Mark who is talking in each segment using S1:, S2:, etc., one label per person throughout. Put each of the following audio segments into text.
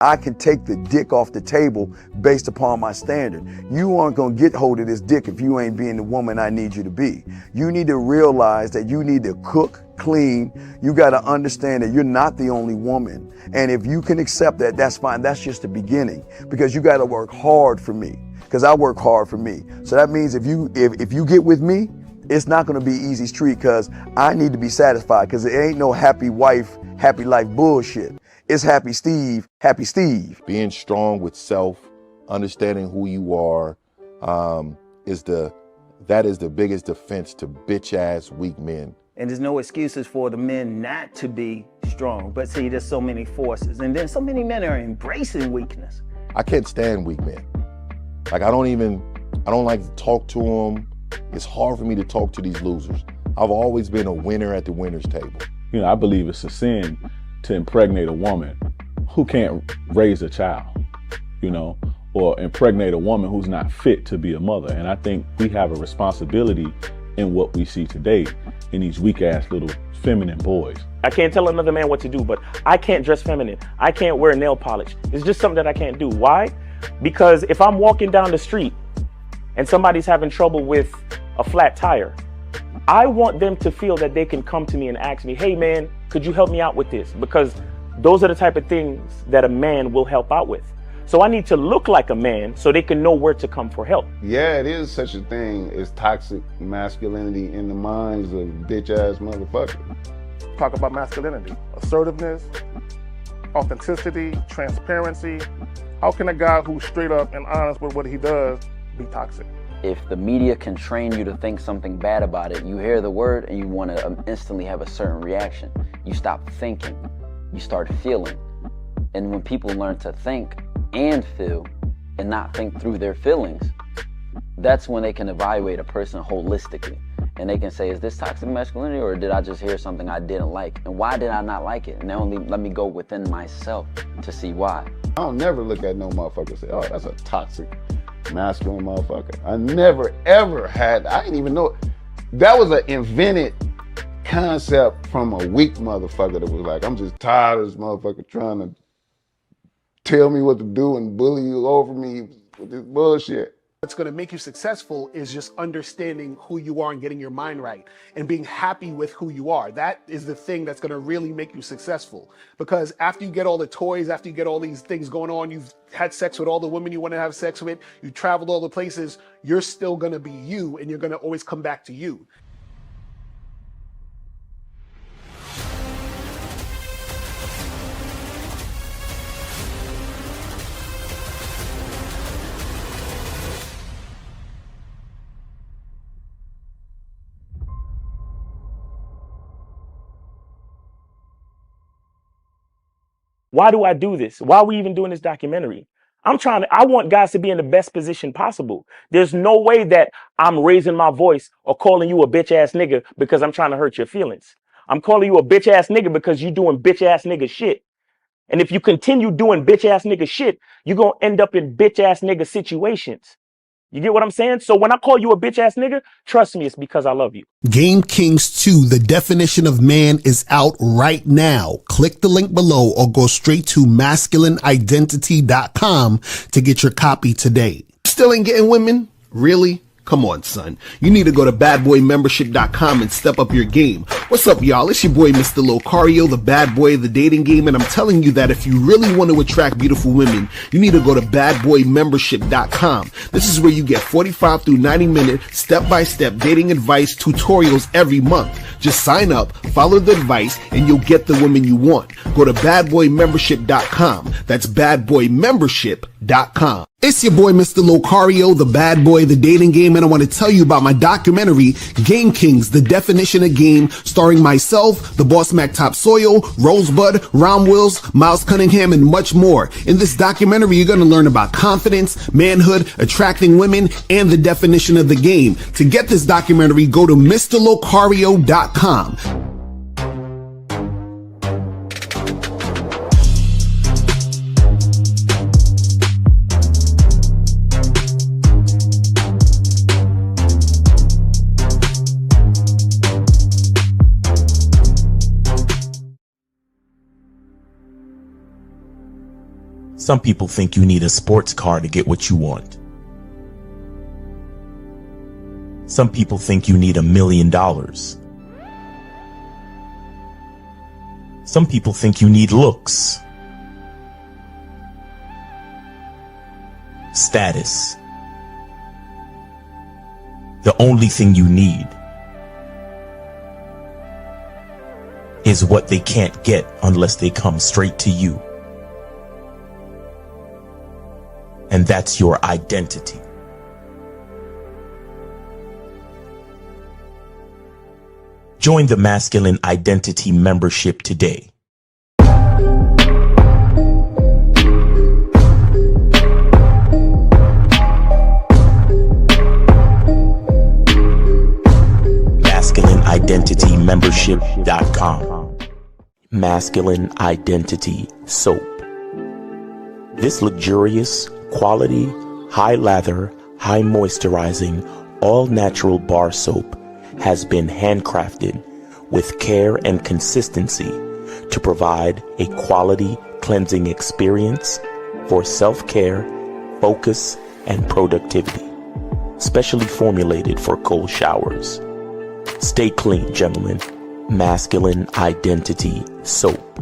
S1: I can take the dick off the table based upon my standard. You aren't gonna get hold of this dick if you ain't being the woman I need you to be. You need to realize that you need to cook, clean. You gotta understand that you're not the only woman. And if you can accept that, that's fine. That's just the beginning, because you gotta work hard for me, because I work hard for me. So that means if you get with me, it's not gonna be easy street, because I need to be satisfied, because it ain't no happy wife, happy life bullshit. It's happy Steve, happy Steve.
S2: Being strong with self, understanding who you are, that is the biggest defense to bitch ass weak men.
S3: And there's no excuses for the men not to be strong. But see, there's so many forces, and then so many men are embracing weakness.
S2: I can't stand weak men. Like I don't like to talk to them. It's hard for me to talk to these losers. I've always been a winner at the winner's table.
S4: You know, I believe it's a sin to impregnate a woman who can't raise a child, you know, or impregnate a woman who's not fit to be a mother. And I think we have a responsibility in what we see today in these weak ass little feminine boys.
S5: I can't tell another man what to do, but I can't dress feminine. I can't wear nail polish. It's just something that I can't do. Why? Because if I'm walking down the street and somebody's having trouble with a flat tire, I want them to feel that they can come to me and ask me, hey man, could you help me out with this? Because those are the type of things that a man will help out with. So I need to look like a man so they can know where to come for help.
S6: Yeah, it is such a thing as toxic masculinity in the minds of bitch ass motherfuckers.
S7: Talk about masculinity, assertiveness, authenticity, transparency. How can a guy who's straight up and honest with what he does be toxic?
S8: If the media can train you to think something bad about it, you hear the word and you want to instantly have a certain reaction. You stop thinking, you start feeling. And when people learn to think and feel and not think through their feelings, that's when they can evaluate a person holistically. And they can say, is this toxic masculinity, or did I just hear something I didn't like? And why did I not like it? And then only let me go within myself to see why.
S6: I don't never look at no motherfucker and say, oh, that's a toxic masculine motherfucker. I never ever had, I didn't even know. That was an invented concept from a weak motherfucker that was like, I'm just tired of this motherfucker trying to tell me what to do and bully you over me with this bullshit.
S9: What's going to make you successful is just understanding who you are and getting your mind right and being happy with who you are. That is the thing that's going to really make you successful. Because after you get all the toys, after you get all these things going on, you've had sex with all the women you want to have sex with, you traveled all the places, you're still going to be you, and you're going to always come back to you.
S5: Why do I do this? Why are we even doing this documentary? I want guys to be in the best position possible. There's no way that I'm raising my voice or calling you a bitch ass nigga because I'm trying to hurt your feelings. I'm calling you a bitch ass nigga because you're doing bitch ass nigga shit. And if you continue doing bitch ass nigga shit, you're going to end up in bitch ass nigga situations. You get what I'm saying? So when I call you a bitch ass nigga, trust me, it's because I love you.
S10: Game Kings 2, the definition of man, is out right now. Click the link below or go straight to masculineidentity.com to get your copy today. Still ain't getting women? Really? Come on, son. You need to go to badboymembership.com and step up your game. What's up, y'all? It's your boy, Mr. Locario, the bad boy of the dating game, and I'm telling you that if you really want to attract beautiful women, you need to go to badboymembership.com. This is where you get 45 through 90-minute step-by-step dating advice tutorials every month. Just sign up, follow the advice, and you'll get the women you want. Go to badboymembership.com. That's badboymembership.com. It's your boy, Mr. Locario, the bad boy of the dating game, and I want to tell you about my documentary, Game Kings, the definition of game, starring myself, the Boss Mac Topsoil, Rosebud, Ron Wills, Miles Cunningham, and much more. In this documentary, you're going to learn about confidence, manhood, attracting women, and the definition of the game. To get this documentary, go to MrLocario.com.
S11: Some people think you need a sports car to get what you want. Some people think you need $1 million. Some people think you need looks, status. The only thing you need is what they can't get unless they come straight to you. And that's your identity. Join the Masculine Identity membership today. MasculineIdentityMembership.com. Masculine Identity Soap. This luxurious, quality, high lather, high moisturizing, all natural bar soap has been handcrafted with care and consistency to provide a quality cleansing experience for self-care, focus, and productivity. Specially formulated for cold showers. Stay clean, gentlemen. Masculine Identity Soap.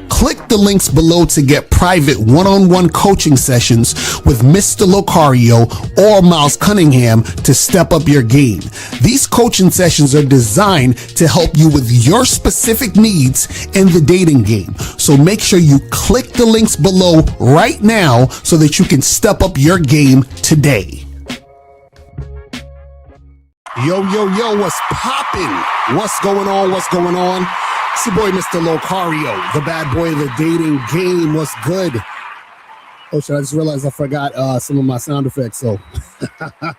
S10: Click the links below to get private one-on-one coaching sessions with Mr. Locario or Miles Cunningham to step up your game. These coaching sessions are designed to help you with your specific needs in the dating game. So make sure you click the links below right now so that you can step up your game today. Yo, what's poppin'? What's going on? It's your boy, Mr. Locario, the bad boy of the dating game. What's good? Oh shit, I just realized I forgot some of my sound effects. So, but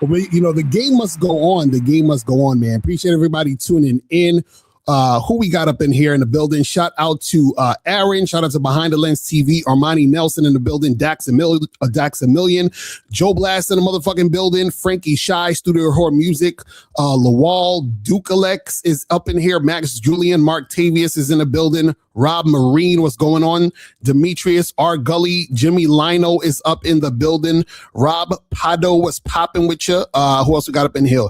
S10: the game must go on. The game must go on, man. Appreciate everybody tuning in. Who we got up in here in the building? Shout out to Aaron. Shout out to Behind the Lens TV. Armani Nelson in the building. Dax a Million. Joe Blast in the motherfucking building. Frankie Shy, Studio Horror Music. Lawal Dukalex is up in here. Max Julian. Mark Tavius is in the building. Rob Marine, what's going on? Demetrius R. Gully. Jimmy Lino is up in the building. Rob Pado, what's popping with you? Who else we got up in here?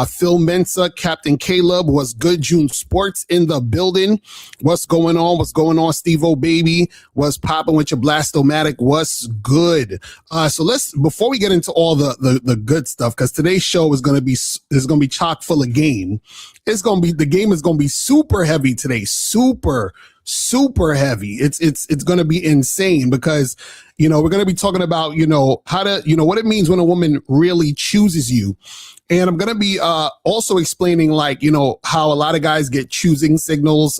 S10: Phil Mensa, Captain Caleb, what's good? June Sports in the building. What's going on? Steve O Baby, what's popping with your Blastomatic? What's good? So before we get into all the good stuff, because today's show is gonna be chock full of game. The game is gonna be super heavy today. Super heavy. It's gonna be insane because we're gonna be talking about how to what it means when a woman really chooses you. And I'm going to be also explaining how a lot of guys get choosing signals,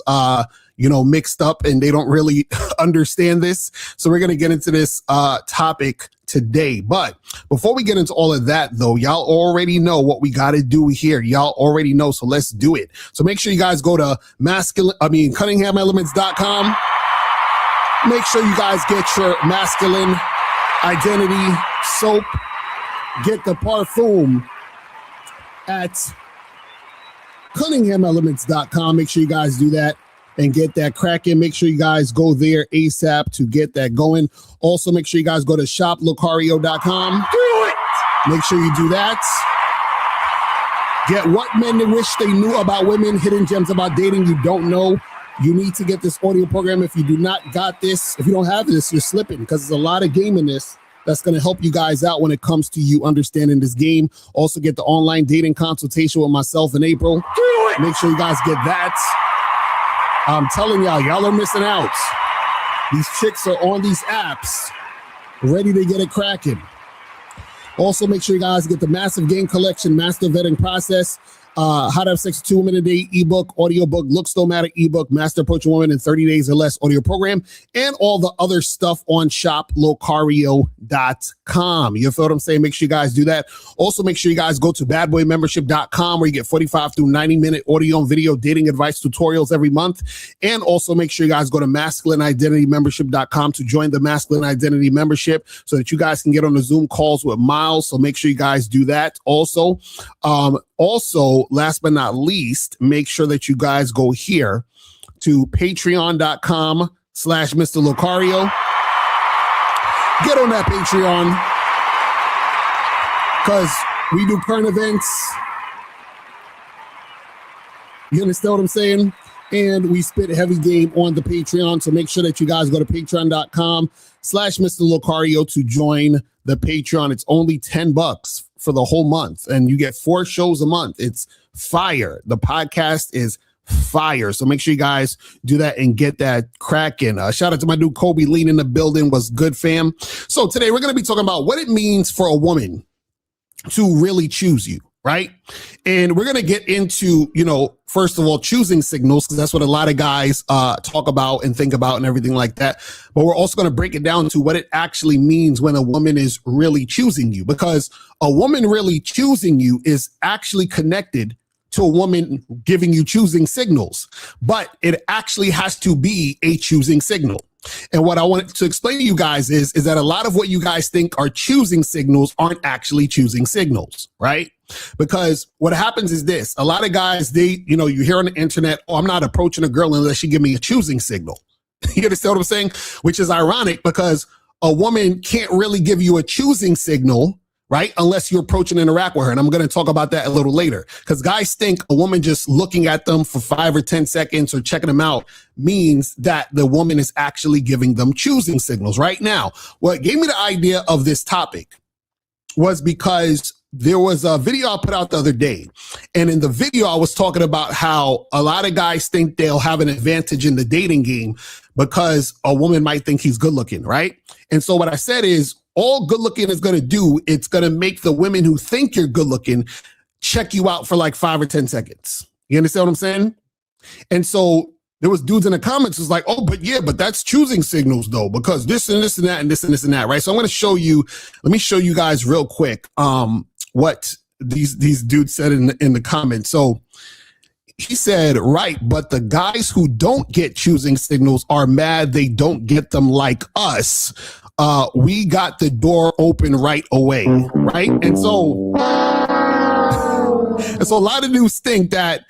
S10: mixed up and they don't really understand this. So we're going to get into this topic today. But before we get into all of that, though, y'all already know what we got to do here. Y'all already know. So let's do it. So make sure you guys go to CunninghamElements.com. Make sure you guys get your masculine identity soap. Get the parfum at CunninghamElements.com. Make sure you guys do that and get that cracking. Make sure you guys go there ASAP to get that going. Also, make sure you guys go to shoplocario.com. Do it! Make sure you do that. Get what men wish they knew about women, hidden gems about dating you don't know. You need to get this audio program. If you do not got this, if you don't have this, you're slipping because there's a lot of game in this. That's going to help you guys out when it comes to you understanding this game. Also get the online dating consultation with myself in April. Make sure you guys get that. I'm telling y'all are missing out. These chicks are on these apps ready to get it cracking. Also, make sure you guys get the Massive Game Collection, Master Vetting Process, How to Have Sex with 2 Women a Day ebook, audiobook, Lookstomatic ebook, Master Approach a Woman in 30 Days or Less audio program, and all the other stuff on shoplocario.com. You feel what I'm saying? Make sure you guys do that. Also, make sure you guys go to badboymembership.com where you get 45 through 90-minute audio and video dating advice tutorials every month. And also make sure you guys go to masculineidentitymembership.com to join the Masculine Identity membership so that you guys can get on the Zoom calls with Miles. So make sure you guys do that also. Also, last but not least, make sure that you guys go here to patreon.com Mr. Locario. Get on that Patreon because we do current events. You understand what I'm saying? And we spit heavy game on the Patreon. So make sure that you guys go to patreon.com/Mr. Locario to join the Patreon. It's only $10 for the whole month. And you get 4 shows a month. It's fire. The podcast is fire. So make sure you guys do that and get that cracking. Shout out to my dude Kobe Lean in the building. Was good, fam. So today we're going to be talking about what it means for a woman to really choose you. Right. And we're going to get into, first of all, choosing signals, because that's what a lot of guys talk about and think about and everything like that. But we're also going to break it down to what it actually means when a woman is really choosing you, because a woman really choosing you is actually connected to a woman giving you choosing signals, but it actually has to be a choosing signal. And what I wanted to explain to you guys is that a lot of what you guys think are choosing signals aren't actually choosing signals, right? Because what happens is this: a lot of guys, you hear on the internet, oh, I'm not approaching a girl unless she give me a choosing signal. You understand what I'm saying? Which is ironic because a woman can't really give you a choosing signal, right? Unless you approach and interact with her. And I'm going to talk about that a little later, because guys think a woman just looking at them for 5 or 10 seconds or checking them out means that the woman is actually giving them choosing signals. Right now, what gave me the idea of this topic was because there was a video I put out the other day. And in the video, I was talking about how a lot of guys think they'll have an advantage in the dating game because a woman might think he's good looking, right? And so what I said is, all good looking is going to do, it's going to make the women who think you're good looking check you out for like 5 or 10 seconds. You understand what I'm saying? And so there was dudes in the comments who's like, oh, but that's choosing signals though, because this and this and that and this and this and that, right? So I'm going to show you, let me show you guys real quick what these dudes said in the comments. So he said, right, but the guys who don't get choosing signals are mad they don't get them like us. We got the door open right away, right? And so a lot of dudes think that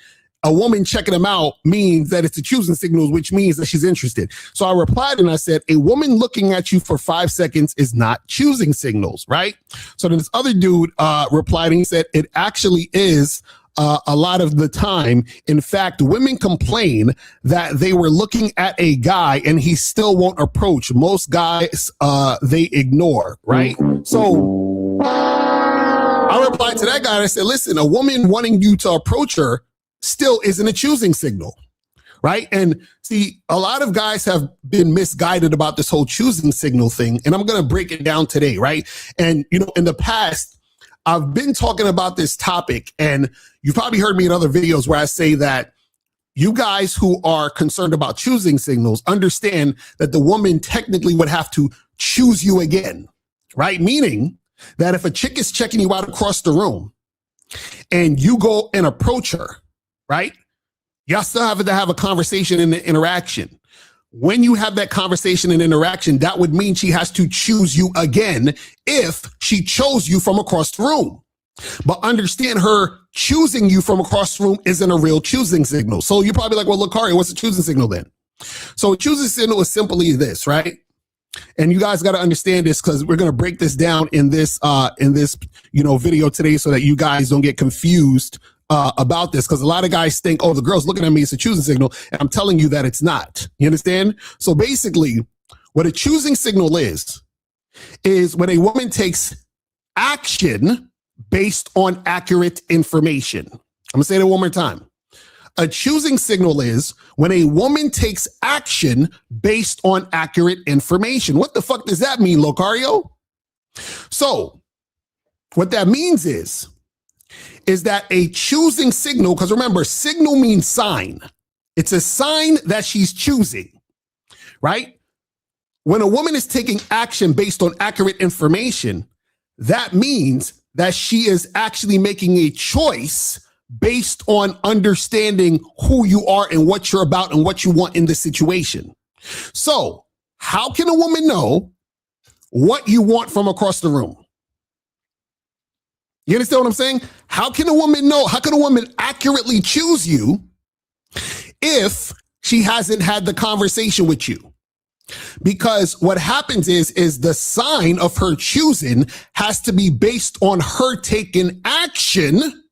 S10: a woman checking them out means that it's a choosing signals, which means that she's interested. So I replied and I said, a woman looking at you for 5 seconds is not choosing signals, right? So then this other dude replied and he said, it actually is a lot of the time. In fact, women complain that they were looking at a guy and he still won't approach. Most guys, they ignore, right? So I replied to that guy and I said, listen, a woman wanting you to approach her still isn't a choosing signal, right? And see, a lot of guys have been misguided about this whole choosing signal thing. And I'm going to break it down today, right? And, in the past, I've been talking about this topic, and you've probably heard me in other videos where I say that you guys who are concerned about choosing signals understand that the woman technically would have to choose you again, right? Meaning that if a chick is checking you out across the room and you go and approach her, right? Y'all still have to have a conversation and an interaction. When you have that conversation and interaction, that would mean she has to choose you again if she chose you from across the room. But understand, her choosing you from across the room isn't a real choosing signal. So you're probably like, well, Locario, what's a choosing signal then? So a choosing signal is simply this, right? And you guys got to understand this because we're going to break this down in this video today so that you guys don't get confused about this, because a lot of guys think, oh, the girl's looking at me, it's a choosing signal. And I'm telling you that it's not. You understand? So basically, what a choosing signal is when a woman takes action based on accurate information. I'm going to say that one more time. A choosing signal is when a woman takes action based on accurate information. What the fuck does that mean, Locario? So what that means is that a choosing signal, because remember, signal means sign. It's a sign that she's choosing, right? When a woman is taking action based on accurate information, that means that she is actually making a choice based on understanding who you are and what you're about and what you want in the situation. So how can a woman know what you want from across the room? You understand what I'm saying? How can a woman know? How can a woman accurately choose you if she hasn't had the conversation with you? Because what happens is the sign of her choosing has to be based on her taking action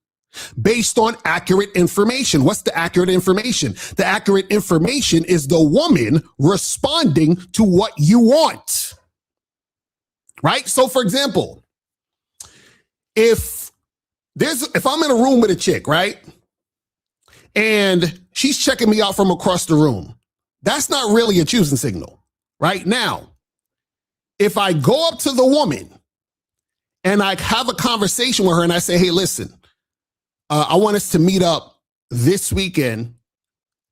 S10: based on accurate information. What's the accurate information? The accurate information is the woman responding to what you want. Right? So for example, if I'm in a room with a chick, right? And she's checking me out from across the room, that's not really a choosing signal. Right now, if I go up to the woman and I have a conversation with her and I say, hey, listen, I want us to meet up this weekend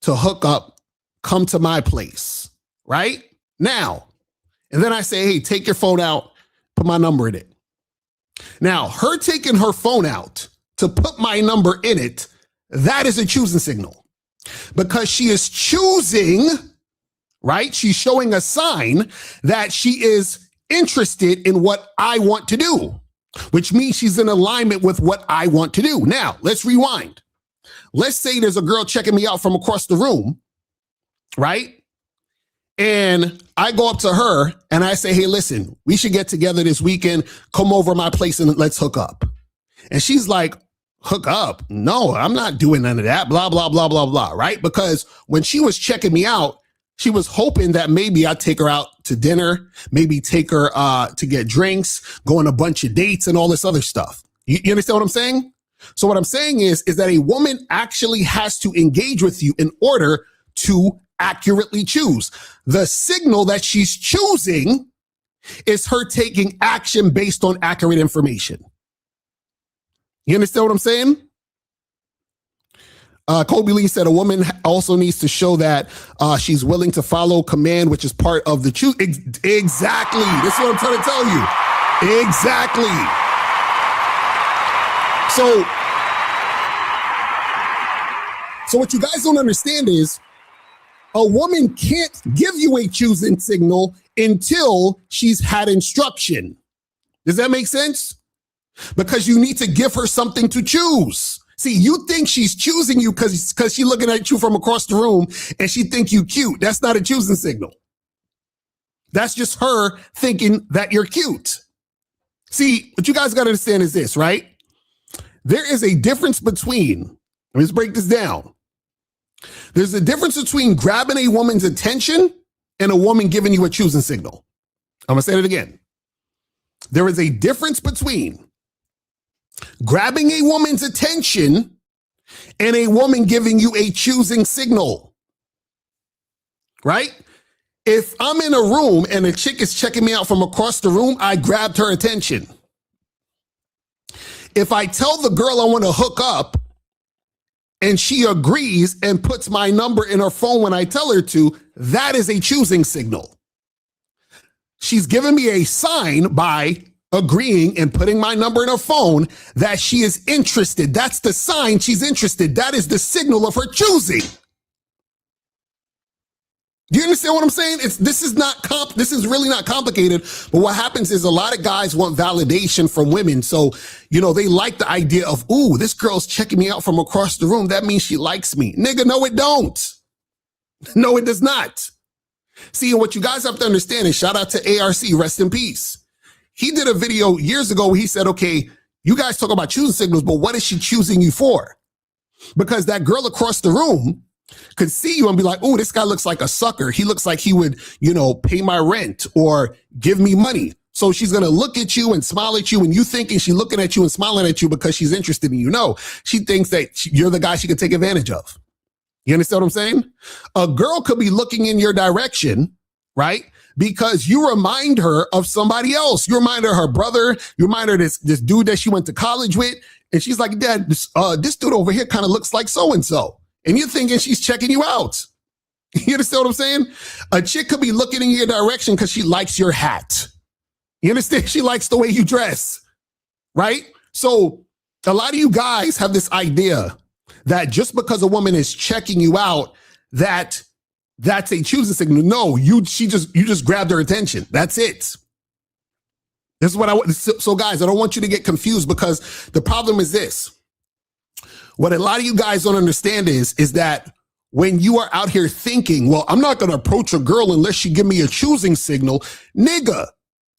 S10: to hook up, come to my place, right? Now, and then I say, hey, take your phone out, put my number in it. Now, her taking her phone out to put my number in it, that is a choosing signal because she is choosing, right? She's showing a sign that she is interested in what I want to do, which means she's in alignment with what I want to do. Now, let's rewind. Let's say there's a girl checking me out from across the room, right? And I go up to her and I say, hey, listen, we should get together this weekend. Come over to my place and let's hook up. And she's like, hook up? No, I'm not doing none of that. Blah, blah, blah, blah, blah, right? Because when she was checking me out, she was hoping that maybe I'd take her out to dinner, maybe take her to get drinks, go on a bunch of dates and all this other stuff. You understand what I'm saying? So what I'm saying is that a woman actually has to engage with you in order to accurately choose. The signal that she's choosing is her taking action based on accurate information. You understand what I'm saying? Kobe Lee said a woman also needs to show that she's willing to follow command, which is part of the choose. Exactly. This is what I'm trying to tell you. Exactly. So what you guys don't understand is a woman can't give you a choosing signal until she's had instruction. Does that make sense? Because you need to give her something to choose. See, you think she's choosing you because she's looking at you from across the room and she think you cute. That's not a choosing signal. That's just her thinking that you're cute. See, what you guys got to understand is this, right? There is a difference between, let's break this down. There's a difference between grabbing a woman's attention and a woman giving you a choosing signal. I'm going to say it again. There is a difference between grabbing a woman's attention and a woman giving you a choosing signal, right? If I'm in a room and a chick is checking me out from across the room, I grabbed her attention. If I tell the girl I want to hook up and she agrees and puts my number in her phone when I tell her to, that is a choosing signal. She's given me a sign by agreeing and putting my number in her phone that she is interested. That's the sign she's interested. That is the signal of her choosing. Do you understand what I'm saying? This is really not complicated. But what happens is a lot of guys want validation from women. So, they like the idea of, ooh, this girl's checking me out from across the room. That means she likes me. Nigga, no, it don't. No, it does not. See, and what you guys have to understand is, shout out to ARC, rest in peace. He did a video years ago where he said, okay, you guys talk about choosing signals, but what is she choosing you for? Because that girl across the room could see you and be like, oh, this guy looks like a sucker. He looks like he would, pay my rent or give me money. So she's going to look at you and smile at you, and you thinking she's looking at you and smiling at you because she's interested in you. No, she thinks that you're the guy she could take advantage of. You understand what I'm saying? A girl could be looking in your direction, right? Because you remind her of somebody else. You remind her of her brother. You remind her this dude that she went to college with. And she's like, Dad, this dude over here kind of looks like so-and-so. And you're thinking she's checking you out. You understand what I'm saying? A chick could be looking in your direction because she likes your hat. You understand? She likes the way you dress, right? So a lot of you guys have this idea that just because a woman is checking you out, that's a choosing signal. No, you just grabbed her attention. That's it. This is what I want. So guys, I don't want you to get confused, because the problem is this. What a lot of you guys don't understand is that when you are out here thinking, well, I'm not going to approach a girl unless she give me a choosing signal. Nigga,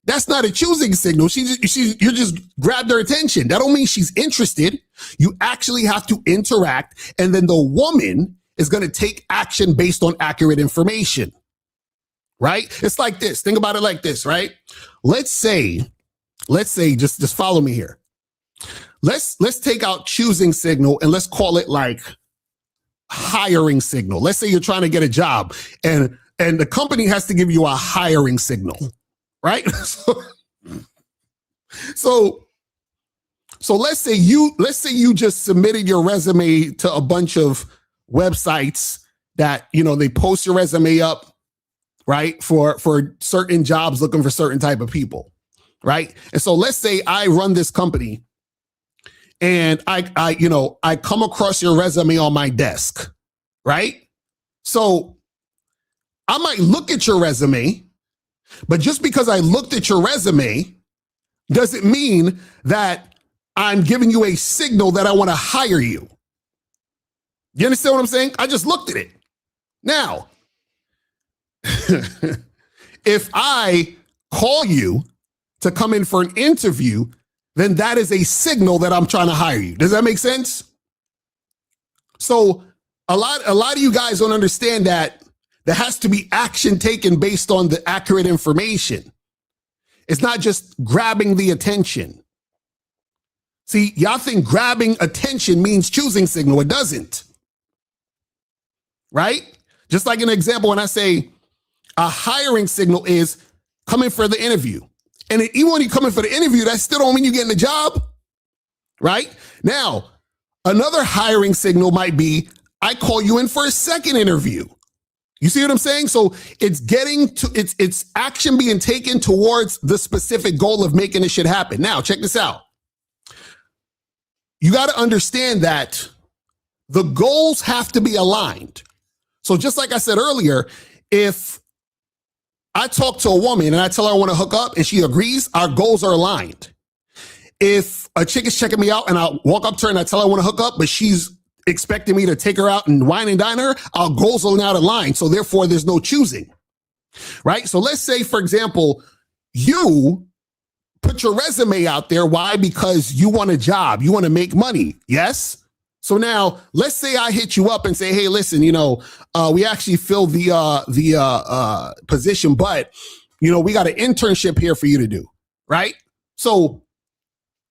S10: that's not a choosing signal. You just grabbed her attention. That don't mean she's interested. You actually have to interact, and then the woman is going to take action based on accurate information, right? It's like this. Think about it like this, right? Let's say, just follow me here. Let's take out choosing signal and let's call it like hiring signal. Let's say you're trying to get a job and the company has to give you a hiring signal, right? So let's say you just submitted your resume to a bunch of websites that, they post your resume up, right? For certain jobs looking for certain type of people, right? And so let's say I run this company and I come across your resume on my desk, right? So I might look at your resume, but just because I looked at your resume doesn't mean that I'm giving you a signal that I want to hire you. You understand what I'm saying? I just looked at it. Now, if I call you to come in for an interview, then that is a signal that I'm trying to hire you. Does that make sense? So a lot of you guys don't understand that there has to be action taken based on the accurate information. It's not just grabbing the attention. See, y'all think grabbing attention means choosing signal. It doesn't. Right? Just like an example, when I say a hiring signal is coming for the interview. And even when you come in for the interview, that still don't mean you're getting the job. Right? Now, another hiring signal might be, I call you in for a second interview. You see what I'm saying? So it's it's action being taken towards the specific goal of making this shit happen. Now, check this out. You got to understand that the goals have to be aligned. So just like I said earlier, if I talk to a woman and I tell her I want to hook up and she agrees, our goals are aligned. If a chick is checking me out and I walk up to her and I tell her I want to hook up, but she's expecting me to take her out and wine and dine her, our goals are not aligned. So therefore, there's no choosing, right? So let's say, for example, you put your resume out there. Why? Because you want a job. You want to make money. Yes? So now let's say I hit you up and say, hey, listen, we actually filled the position, but we got an internship here for you to do, right? So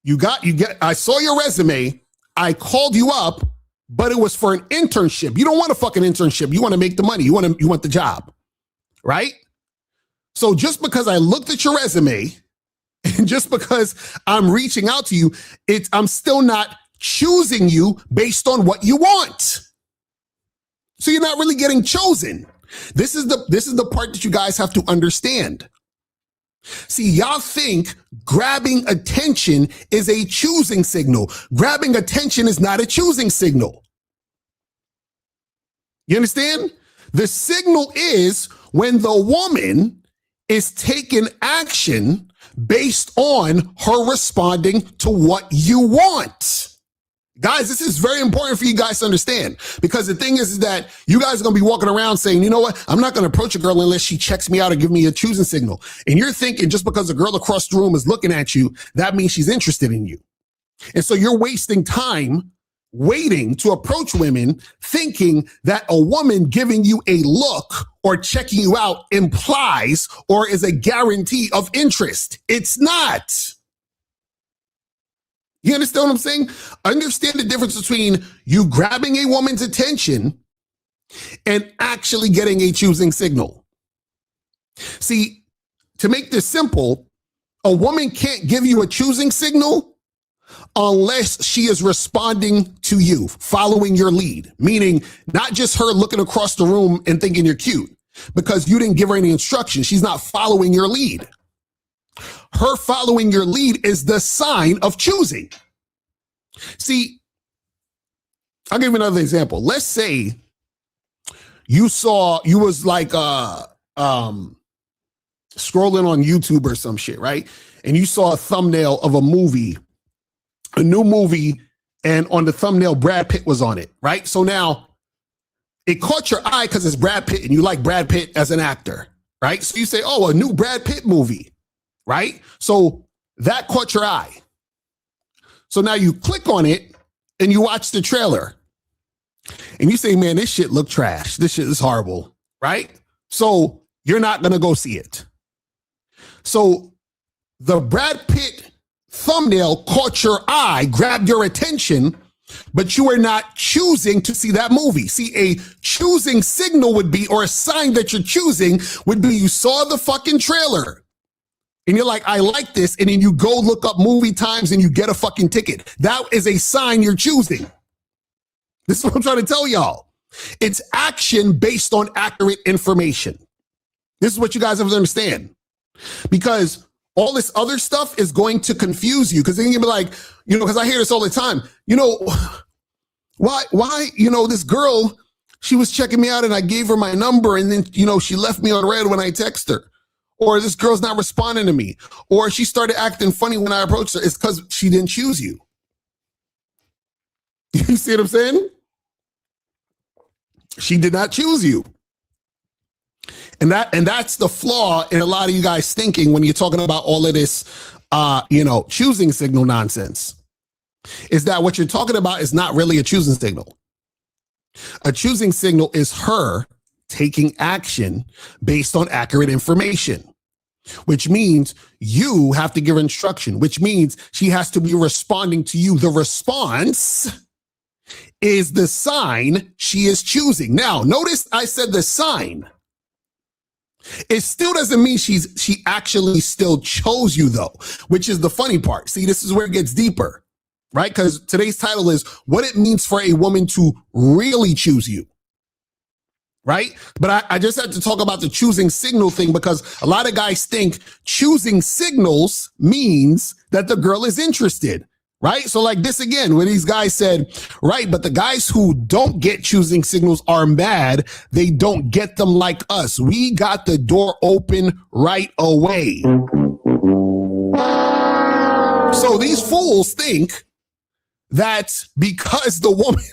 S10: I saw your resume. I called you up, but it was for an internship. You don't want a fucking internship. You want to make the money. You want the job, right? So just because I looked at your resume and just because I'm reaching out to you, I'm still not choosing you based on what you want. So you're not really getting chosen. This is the part that you guys have to understand. See, y'all think grabbing attention is a choosing signal. Grabbing attention is not a choosing signal. You understand? The signal is when the woman is taking action based on her responding to what you want. Guys, this is very important for you guys to understand, because the thing is that you guys are going to be walking around saying, you know what? I'm not going to approach a girl unless she checks me out or give me a choosing signal. And you're thinking just because a girl across the room is looking at you, that means she's interested in you. And so you're wasting time waiting to approach women thinking that a woman giving you a look or checking you out implies or is a guarantee of interest. It's not. You understand what I'm saying? Understand the difference between you grabbing a woman's attention and actually getting a choosing signal. See, to make this simple, a woman can't give you a choosing signal unless she is responding to you, following your lead, meaning not just her looking across the room and thinking you're cute because you didn't give her any instructions. She's not following your lead. Her following your lead is the sign of choosing. See, I'll give you another example. Let's say you was like scrolling on YouTube or some shit, right? And you saw a thumbnail of a new movie, and on the thumbnail, Brad Pitt was on it, right? So now it caught your eye because it's Brad Pitt and you like Brad Pitt as an actor, right? So you say, oh, a new Brad Pitt movie, right? So that caught your eye. So now you click on it and you watch the trailer and you say, man, this shit look trash. This shit is horrible, right? So you're not going to go see it. So the Brad Pitt thumbnail caught your eye, grabbed your attention, but you are not choosing to see that movie. See, a choosing signal would be, or a sign that you're choosing would be, you saw the fucking trailer and you're like, I like this. And then you go look up movie times and you get a fucking ticket. That is a sign you're choosing. This is what I'm trying to tell y'all. It's action based on accurate information. This is what you guys have to understand. Because all this other stuff is going to confuse you. Because then you'll be like, because I hear this all the time. Why, this girl, she was checking me out and I gave her my number and then, she left me on red when I text her. Or this girl's not responding to me. Or she started acting funny when I approached her. It's because she didn't choose you. You see what I'm saying? She did not choose you. And that's the flaw in a lot of you guys thinking when you're talking about all of this, choosing signal nonsense, is that what you're talking about is not really a choosing signal. A choosing signal is her taking action based on accurate information, which means you have to give her instruction, which means she has to be responding to you. The response is the sign she is choosing. Now, notice I said the sign. It still doesn't mean she actually still chose you though, which is the funny part. See, this is where it gets deeper, right? Because today's title is what it means for a woman to really choose you, right? But I just had to talk about the choosing signal thing because a lot of guys think choosing signals means that the girl is interested, right? So like this again, when these guys said, right, but the guys who don't get choosing signals are mad. They don't get them like us. We got the door open right away. So these fools think that because the woman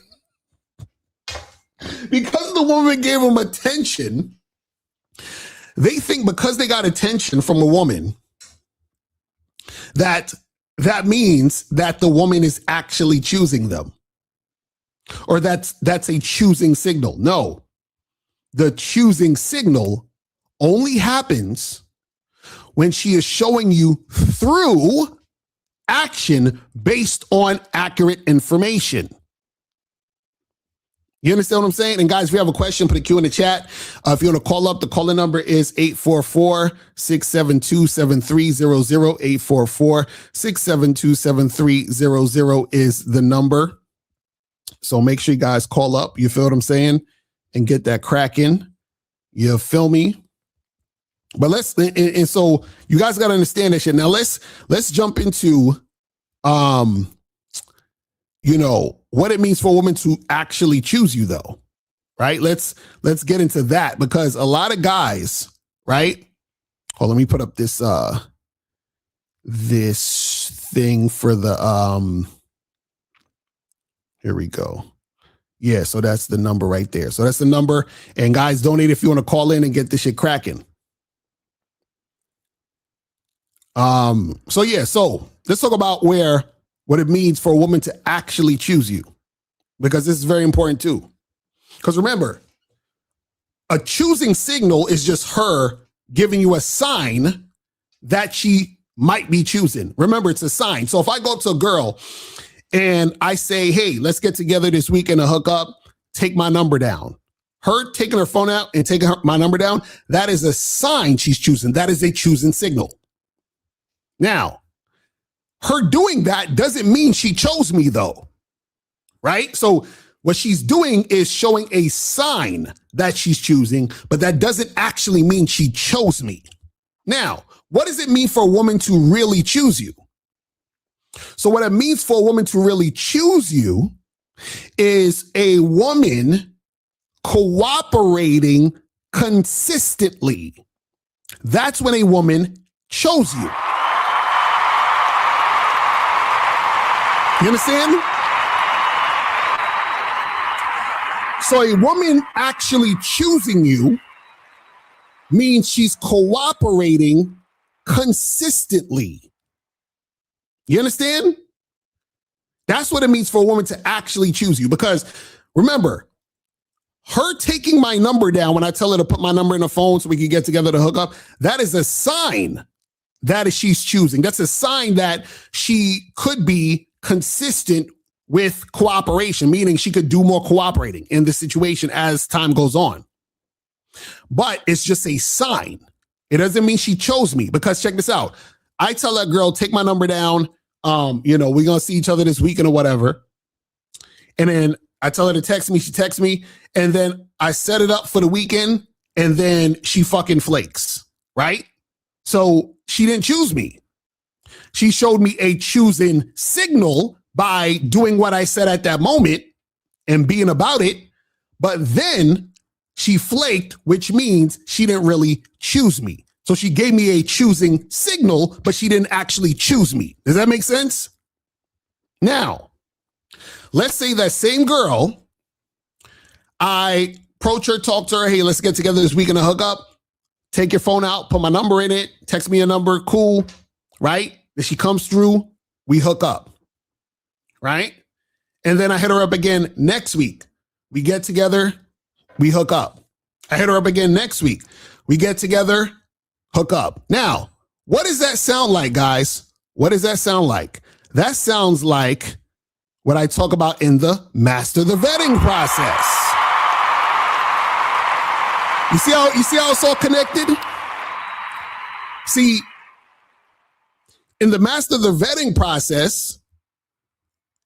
S10: gave them attention, they think because they got attention from a woman that means that the woman is actually choosing them, or that's a choosing signal. No, the choosing signal only happens when she is showing you through action based on accurate information. You understand what I'm saying? And guys, if you have a question, put a Q in the chat. If you want to call up, the calling number is 844-672-7300. 844-672-7300 is the number. So make sure you guys call up. You feel what I'm saying? And get that cracking. You feel me? But so you guys got to understand that shit. Now let's jump into, what it means for a woman to actually choose you though, right? Let's get into that because a lot of guys, right? Oh, let me put up this, this thing for the, here we go. Yeah. So that's the number right there. So that's the number. And guys, donate if you want to call in and get this shit cracking. So let's talk about what it means for a woman to actually choose you, because this is very important too. Because remember, a choosing signal is just her giving you a sign that she might be choosing. Remember, it's a sign. So if I go up to a girl and I say, hey, let's get together this weekend to hook up, take my number down. Her taking her phone out and taking my number down, that is a sign she's choosing. That is a choosing signal. Now, her doing that doesn't mean she chose me though, right? So what she's doing is showing a sign that she's choosing, but that doesn't actually mean she chose me. Now, what does it mean for a woman to really choose you? So what it means for a woman to really choose you is a woman cooperating consistently. That's when a woman chose you. You understand? So a woman actually choosing you means she's cooperating consistently. You understand? That's what it means for a woman to actually choose you. Because remember, her taking my number down when I tell her to put my number in the phone so we can get together to hook up, that is a sign that she's choosing. That's a sign that she could be consistent with cooperation, meaning she could do more cooperating in the situation as time goes on. But it's just a sign. It doesn't mean she chose me, because check this out. I tell that girl, take my number down. We're going to see each other this weekend or whatever. And then I tell her to text me. She texts me. And then I set it up for the weekend. And then she fucking flakes. Right? So she didn't choose me. She showed me a choosing signal by doing what I said at that moment and being about it. But then she flaked, which means she didn't really choose me. So she gave me a choosing signal, but she didn't actually choose me. Does that make sense? Now, let's say that same girl, I approach her, talk to her, hey, let's get together this weekend to hook up. Take your phone out, put my number in it, text me a number, cool, right? If she comes through, we hook up, right? And then I hit her up again next week. We get together, we hook up. I hit her up again next week. We get together, hook up. Now, what does that sound like, guys? What does that sound like? That sounds like what I talk about in the master the vetting process. You see how it's all connected? See, in the master the vetting process,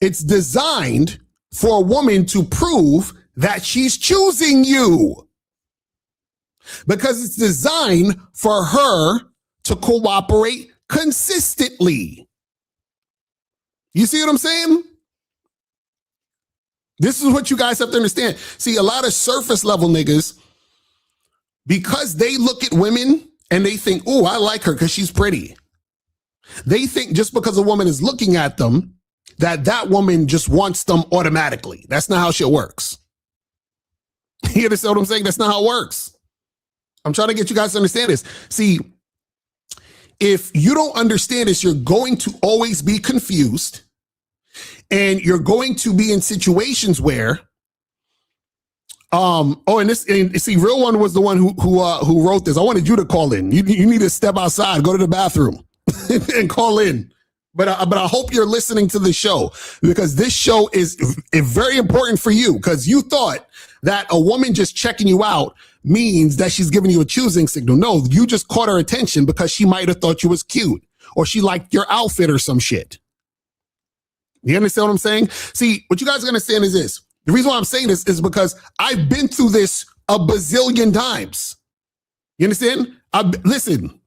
S10: it's designed for a woman to prove that she's choosing you, because it's designed for her to cooperate consistently. You see what I'm saying? This is what you guys have to understand. See, a lot of surface level niggas, because they look at women and they think, oh, I like her because she's pretty. They think just because a woman is looking at them, that woman just wants them automatically. That's not how shit works. You understand what I'm saying? That's not how it works. I'm trying to get you guys to understand this. See, if you don't understand this, you're going to always be confused, and you're going to be in situations where, and see, Real One was the one who wrote this. I wanted you to call in. You need to step outside, go to the bathroom, and call in. But I hope you're listening to the show, because this show is very important for you, because you thought that a woman just checking you out means that she's giving you a choosing signal. No, you just caught her attention because she might have thought you was cute, or she liked your outfit or some shit. You understand what I'm saying? See, what you guys are going to understand is this. The reason why I'm saying this is because I've been through this a bazillion times. You understand? Listen.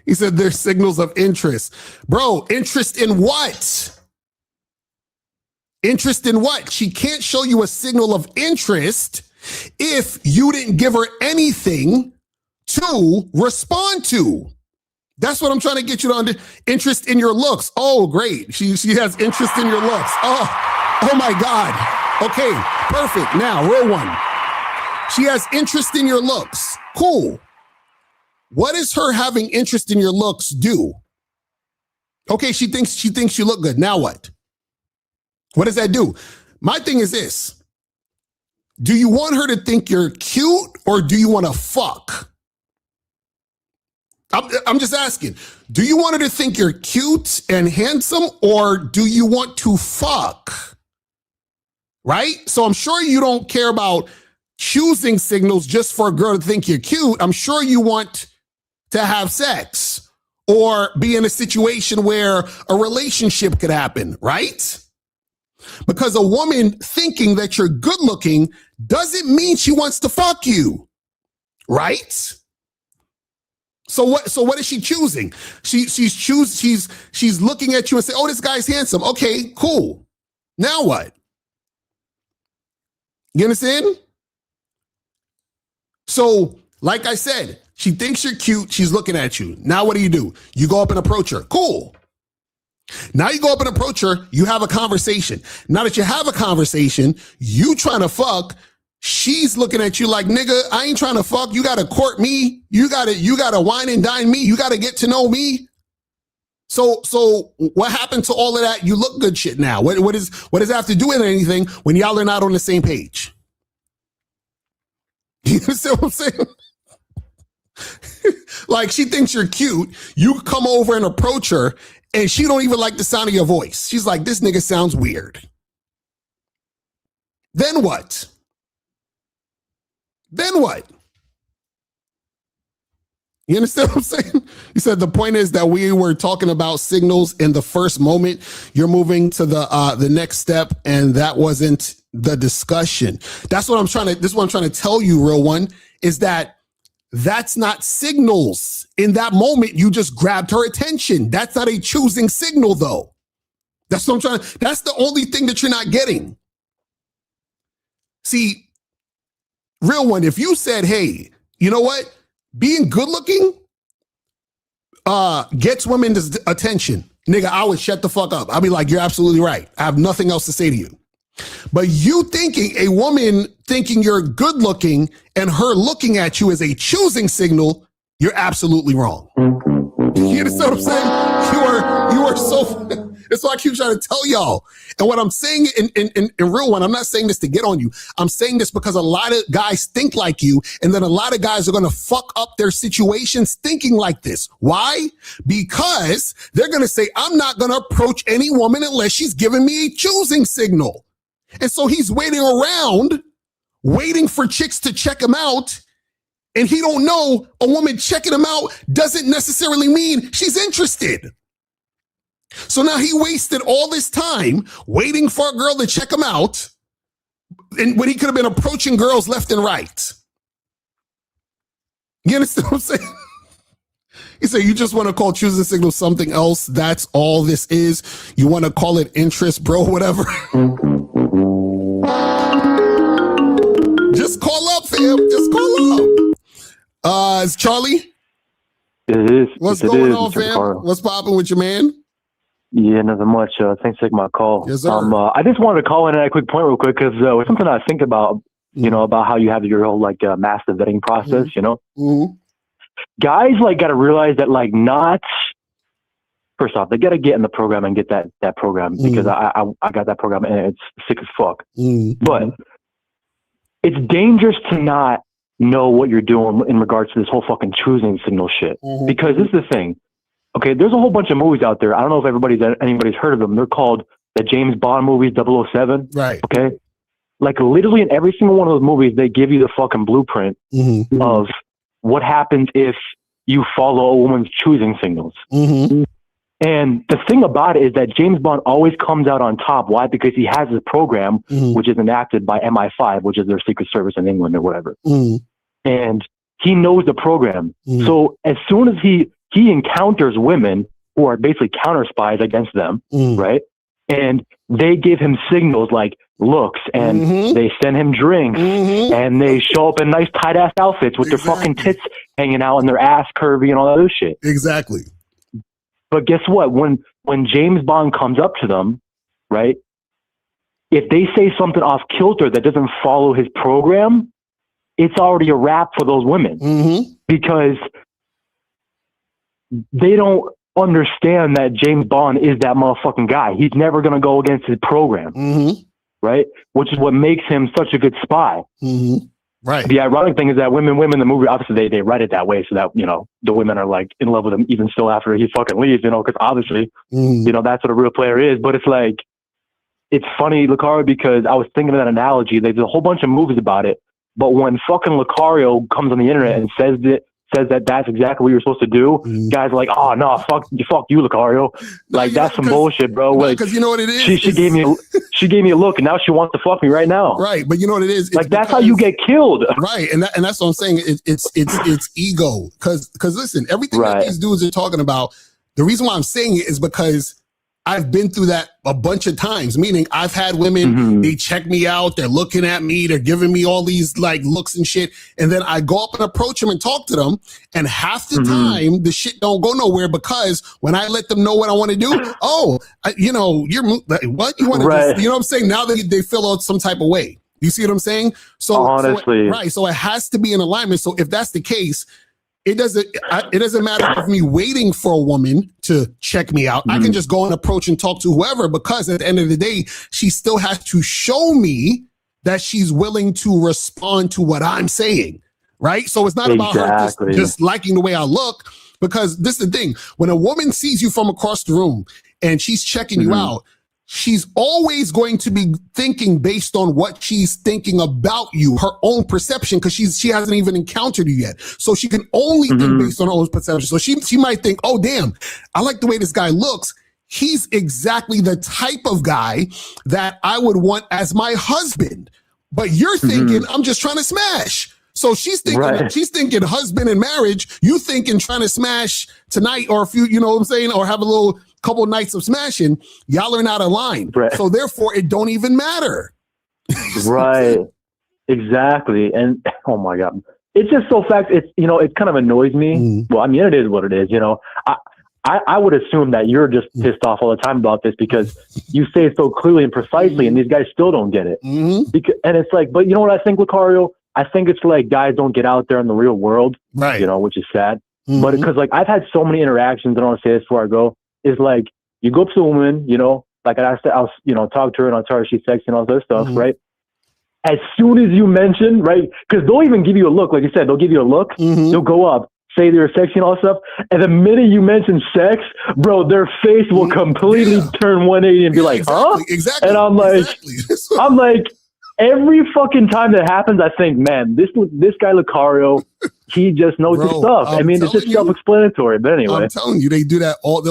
S10: He said there's signals of interest. Bro, interest in what? Interest in what? She can't show you a signal of interest if you didn't give her anything to respond to. That's what I'm trying to get you to understand. Interest in your looks. Oh, great. She has interest in your looks. Oh my God. Okay, perfect. Now, Real One. She has interest in your looks. Cool. What does her having interest in your looks do? Okay, she thinks you look good. Now what? What does that do? My thing is this. Do you want her to think you're cute, or do you want to fuck? I'm just asking. Do you want her to think you're cute and handsome, or do you want to fuck? Right? So I'm sure you don't care about choosing signals just for a girl to think you're cute. I'm sure you want to have sex or be in a situation where a relationship could happen, right? Because a woman thinking that you're good looking doesn't mean she wants to fuck you, right? So what is she choosing? She's looking at you and say, "Oh, this guy's handsome." Okay, cool. Now what? You understand? So, like I said, she thinks you're cute. She's looking at you. Now what do? You go up and approach her. Cool. Now you go up and approach her, you have a conversation. Now that you have a conversation, you trying to fuck, she's looking at you like, nigga, I ain't trying to fuck. You got to court me. You got to wine and dine me. You got to get to know me. So what happened to all of that? You look good shit now. What does that have to do with anything when y'all are not on the same page? You understand what I'm saying? Like, she thinks you're cute. You come over and approach her, and she don't even like the sound of your voice. She's like, this nigga sounds weird. Then what? Then what? You understand what I'm saying? You said the point is that we were talking about signals in the first moment. You're moving to the next step, and that wasn't the discussion. That's what I'm trying to. This is what I'm trying to tell you, real one, is that that's not signals. In that moment, you just grabbed her attention. That's not a choosing signal, though. That's what I'm trying to. That's the only thing that you're not getting. See, real one, if you said, hey, you know what? Being good looking gets women's attention. Nigga, I would shut the fuck up. I'll be like, you're absolutely right. I have nothing else to say to you. But you thinking, a woman thinking you're good looking and her looking at you as a choosing signal, you're absolutely wrong. You understand what I'm saying? You are so, that's why I keep trying to tell y'all. And what I'm saying in real one, I'm not saying this to get on you. I'm saying this because a lot of guys think like you, and then a lot of guys are going to fuck up their situations thinking like this. Why? Because they're going to say, I'm not going to approach any woman unless she's giving me a choosing signal. And so he's waiting around, waiting for chicks to check him out. And he don't know a woman checking him out doesn't necessarily mean she's interested. So now he wasted all this time waiting for a girl to check him out, and when he could have been approaching girls left and right. You understand what I'm saying? He said, you just want to call choosing signal something else. That's all this is. You want to call it interest, bro, whatever. Just call up, fam. Just call up. Is Charlie?
S12: It is.
S10: What's going on, fam? What's popping with your man?
S12: Yeah, nothing much. Thanks for taking my call.
S10: Yes, sir.
S12: I just wanted to call in at a quick point real quick because it's something I think about, you know, about how you have your whole massive vetting process, you know?
S10: Mm-hmm.
S12: Guys got to realize that not, first off, they got to get in the program and get that program because I got that program and it's sick as fuck.
S10: Mm-hmm.
S12: But it's dangerous to not know what you're doing in regards to this whole fucking choosing signal shit.
S10: Mm-hmm.
S12: Because this is the thing. Okay, there's a whole bunch of movies out there. I don't know if anybody's heard of them. They're called the James Bond movies, 007.
S10: Right.
S12: Okay. Like literally in every single one of those movies, they give you the fucking blueprint of what happens if you follow a woman's choosing signals.
S10: Mm-hmm.
S12: And the thing about it is that James Bond always comes out on top. Why? Because he has this program, which is enacted by MI5, which is their secret service in England or whatever. And he knows the program. So as soon as he encounters women who are basically counter spies against them, right? And they give him signals like looks, and they send him drinks, and they show up in nice tight ass outfits with their fucking tits hanging out and their ass curvy and all that other shit.
S10: Exactly.
S12: But guess what? When James Bond comes up to them, right? If they say something off kilter that doesn't follow his program, it's already a wrap for those women because they don't understand that James Bond is that motherfucking guy. He's never going to go against his program, right? Which is what makes him such a good spy.
S10: Right.
S12: The ironic thing is that women in the movie, obviously they write it that way so that, you know, the women are like in love with him even still after he fucking leaves, you know, because obviously, you know, that's what a real player is. But it's like, it's funny, Locario, because I was thinking of that analogy. There's a whole bunch of movies about it. But when fucking Locario comes on the internet and says that that's exactly what you're supposed to do, guys are like, oh no, fuck you, Locario. Like that's some bullshit, bro. Like,
S10: because you know what it is.
S12: She gave me a look, and now she wants to fuck me right now.
S10: Right, but you know what it is. It's
S12: like that's how you get killed.
S10: Right, and that's what I'm saying. It's ego. Because listen, everything that these dudes are talking about, the reason why I'm saying it is because I've been through that a bunch of times, meaning I've had women, they check me out, they're looking at me, they're giving me all these like looks and shit. And then I go up and approach them and talk to them. And half the time the shit don't go nowhere because when I let them know what I want to do, you're what you want to do? You know what I'm saying? Now they fill out some type of way. You see what I'm saying? So honestly, so it has to be in alignment. So if that's the case, it doesn't matter if me waiting for a woman to check me out. I can just go and approach and talk to whoever, because at the end of the day, she still has to show me that she's willing to respond to what I'm saying, right? So it's not about her just liking the way I look, because this is the thing. When a woman sees you from across the room and she's checking you out, she's always going to be thinking based on what she's thinking about you, her own perception, because she hasn't even encountered you yet. So she can only think based on her own perception. So she might think, oh, damn, I like the way this guy looks. He's exactly the type of guy that I would want as my husband. But you're thinking, I'm just trying to smash. So she's thinking husband and marriage. You thinking trying to smash tonight, or if you know what I'm saying, or have a little couple nights of smashing. Y'all are not aligned. So therefore it don't even matter.
S12: Exactly. And oh my God, it's just so it kind of annoys me. Well, I mean, it is what it is. I would assume that you're just pissed off all the time about this because you say it so clearly and precisely, and these guys still don't get it. And it's like, but you know what I think, Locario? I think it's like guys don't get out there in the real world, which is sad. But because like I've had so many interactions, and I want to say this before I go, is like you go up to a woman, like I'll talk to her and I'll tell her she's sexy and all this stuff, right? As soon as you mention, right, because they'll even give you a look, like you said, they'll give you a look, they'll go up, say they're sexy and all that stuff, and the minute you mention sex, bro, their face will completely turn 180 and be like, huh?
S10: Exactly.
S12: And I'm like, every fucking time that happens, I think, man, this guy Locario, he just knows his stuff. I mean, it's just self-explanatory. But anyway,
S10: I'm telling you, they'll do that all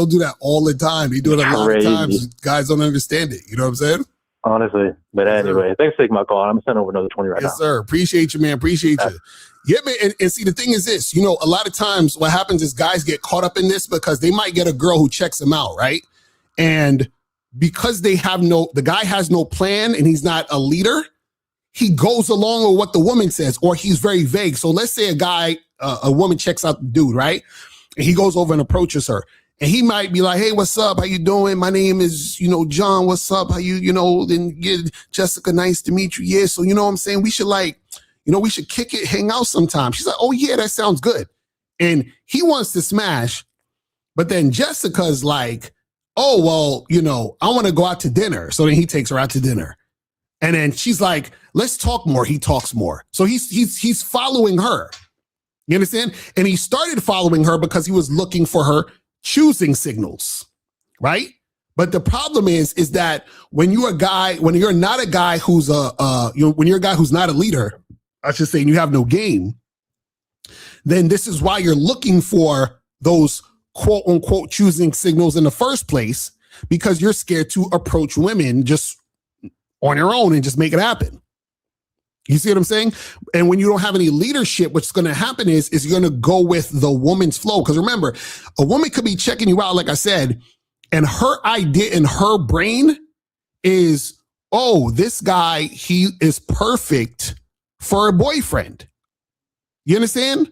S10: the time. They do it a lot of times. Guys don't understand it. You know what I'm saying?
S12: Honestly. But anyway, thanks for taking my call. I'm gonna send over another 20 right now.
S10: Yes, sir. Appreciate you, man. Appreciate you. Yeah, man. And see, the thing is this, a lot of times what happens is guys get caught up in this because they might get a girl who checks them out, right? And because the guy has no plan and he's not a leader, he goes along with what the woman says, or he's very vague. So let's say a woman checks out the dude, right? And he goes over and approaches her. And he might be like, hey, what's up? How you doing? My name is, John. What's up? How you, then Jessica, nice to meet you. Yeah. So, you know what I'm saying? We should we should kick it, hang out sometime. She's like, oh yeah, that sounds good. And he wants to smash. But then Jessica's like, oh, well, I want to go out to dinner. So then he takes her out to dinner. And then she's like, let's talk more. He talks more. So he's following her. You understand? And he started following her because he was looking for her choosing signals, right? But the problem is that when you're not a guy who's when you're a guy who's not a leader, I should say, and you have no game, then this is why you're looking for those quote unquote choosing signals in the first place, because you're scared to approach women just on your own and just make it happen. You see what I'm saying? And when you don't have any leadership, what's going to happen is you're going to go with the woman's flow. Because remember, a woman could be checking you out, like I said, and her idea in her brain is, oh, this guy, he is perfect for a boyfriend. You understand?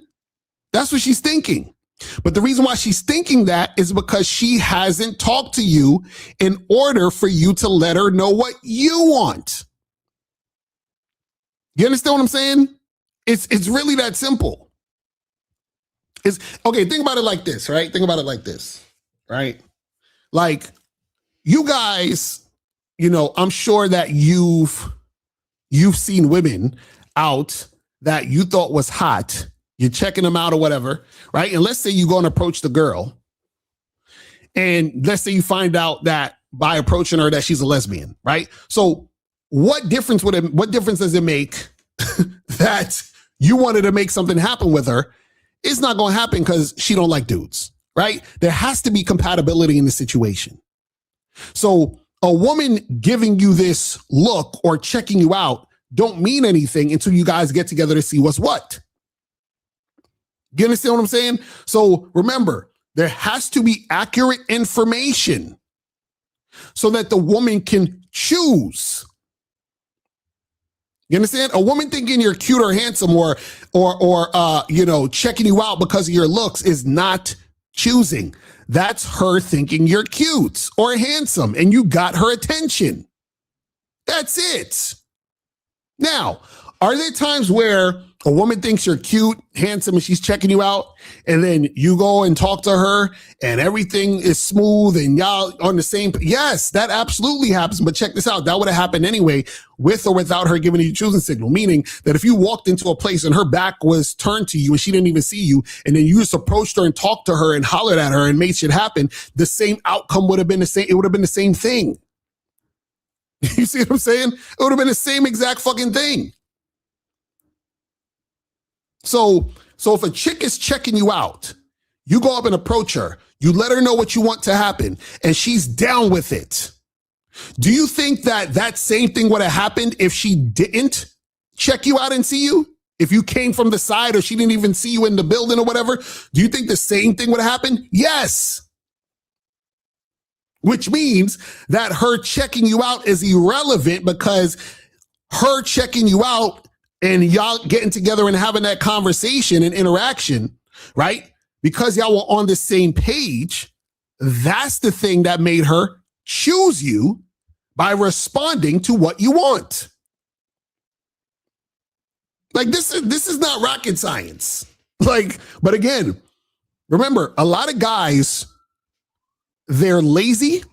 S10: That's what she's thinking. But the reason why she's thinking that is because she hasn't talked to you in order for you to let her know what you want. You understand what I'm saying? It's really that simple. It's okay. Think about it like this, right? Think about it like this, right? Like you guys, I'm sure that you've seen women out that you thought was hot. You're checking them out or whatever, right? And let's say you go and approach the girl, and let's say you find out that by approaching her that she's a lesbian, right? So what difference does it make that you wanted to make something happen with her? It's not going to happen because she don't like dudes, right? There has to be compatibility in the situation. So a woman giving you this look or checking you out don't mean anything until you guys get together to see what's what. You understand what I'm saying? So remember, there has to be accurate information so that the woman can choose. You understand? A woman thinking you're cute or handsome or checking you out because of your looks is not choosing. That's her thinking you're cute or handsome and you got her attention. That's it. Now, are there times where a woman thinks you're cute, handsome, and she's checking you out, and then you go and talk to her and everything is smooth and y'all on the same? Yes, that absolutely happens. But check this out. That would have happened anyway, with or without her giving you a choosing signal, meaning that if you walked into a place and her back was turned to you and she didn't even see you, and then you just approached her and talked to her and hollered at her and made shit happen, the same outcome would have been the same. It would have been the same thing. You see what I'm saying? It would have been the same exact fucking thing. So if a chick is checking you out, you go up and approach her, you let her know what you want to happen, and she's down with it. Do you think that same thing would have happened if she didn't check you out and see you? If you came from the side or she didn't even see you in the building or whatever, do you think the same thing would have happened? Yes. Which means that her checking you out is irrelevant, because her checking you out and y'all getting together and having that conversation and interaction, right? Because y'all were on the same page, that's the thing that made her choose you by responding to what you want. Like, this is not rocket science. But again, remember, a lot of guys, they're lazy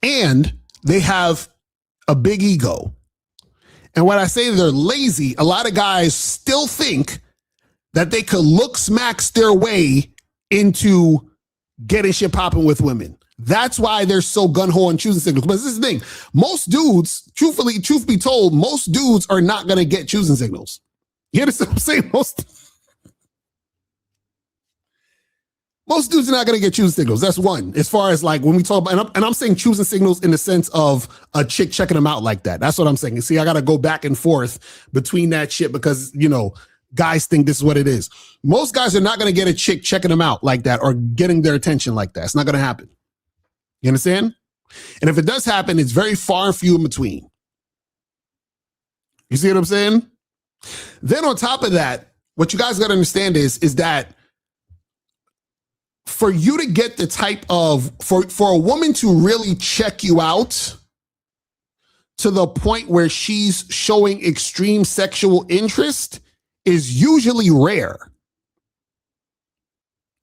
S10: and they have a big ego. And when I say they're lazy, a lot of guys still think that they could look smacks their way into getting shit popping with women. That's why they're so gun-ho on choosing signals. But this is the thing. Most dudes, truth be told, most dudes are not going to get choosing signals. You understand what I'm saying? Most dudes are not going to get choosing signals. That's one. As far as like when we talk about, and I'm saying choosing signals in the sense of a chick checking them out like that. That's what I'm saying. You see, I got to go back and forth between that shit because, guys think this is what it is. Most guys are not going to get a chick checking them out like that or getting their attention like that. It's not going to happen. You understand? And if it does happen, it's very far and few in between. You see what I'm saying? Then on top of that, what you guys got to understand is that for you to get the type of, for a woman to really check you out to the point where she's showing extreme sexual interest is usually rare.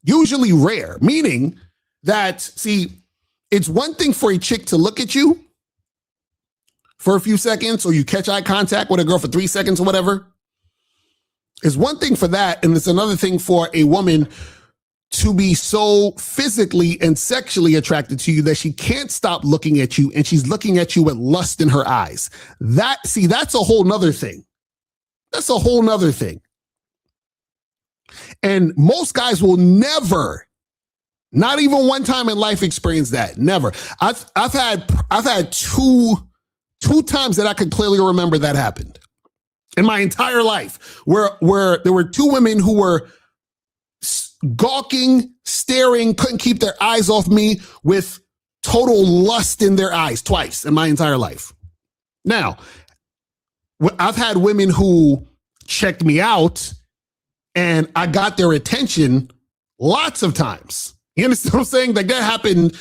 S10: Usually rare, meaning that, see, it's one thing for a chick to look at you for a few seconds, or you catch eye contact with a girl for 3 seconds or whatever. It's one thing for that, and it's another thing for a woman to be so physically and sexually attracted to you that she can't stop looking at you, and she's looking at you with lust in her eyes. That's a whole nother thing. That's a whole nother thing. And most guys will never, not even one time in life, experience that. Never. I've had two times that I could clearly remember that happened in my entire life, where there were two women who were gawking, staring, couldn't keep their eyes off me with total lust in their eyes twice in my entire life. Now, I've had women who checked me out and I got their attention lots of times. You understand what I'm saying? Like that happened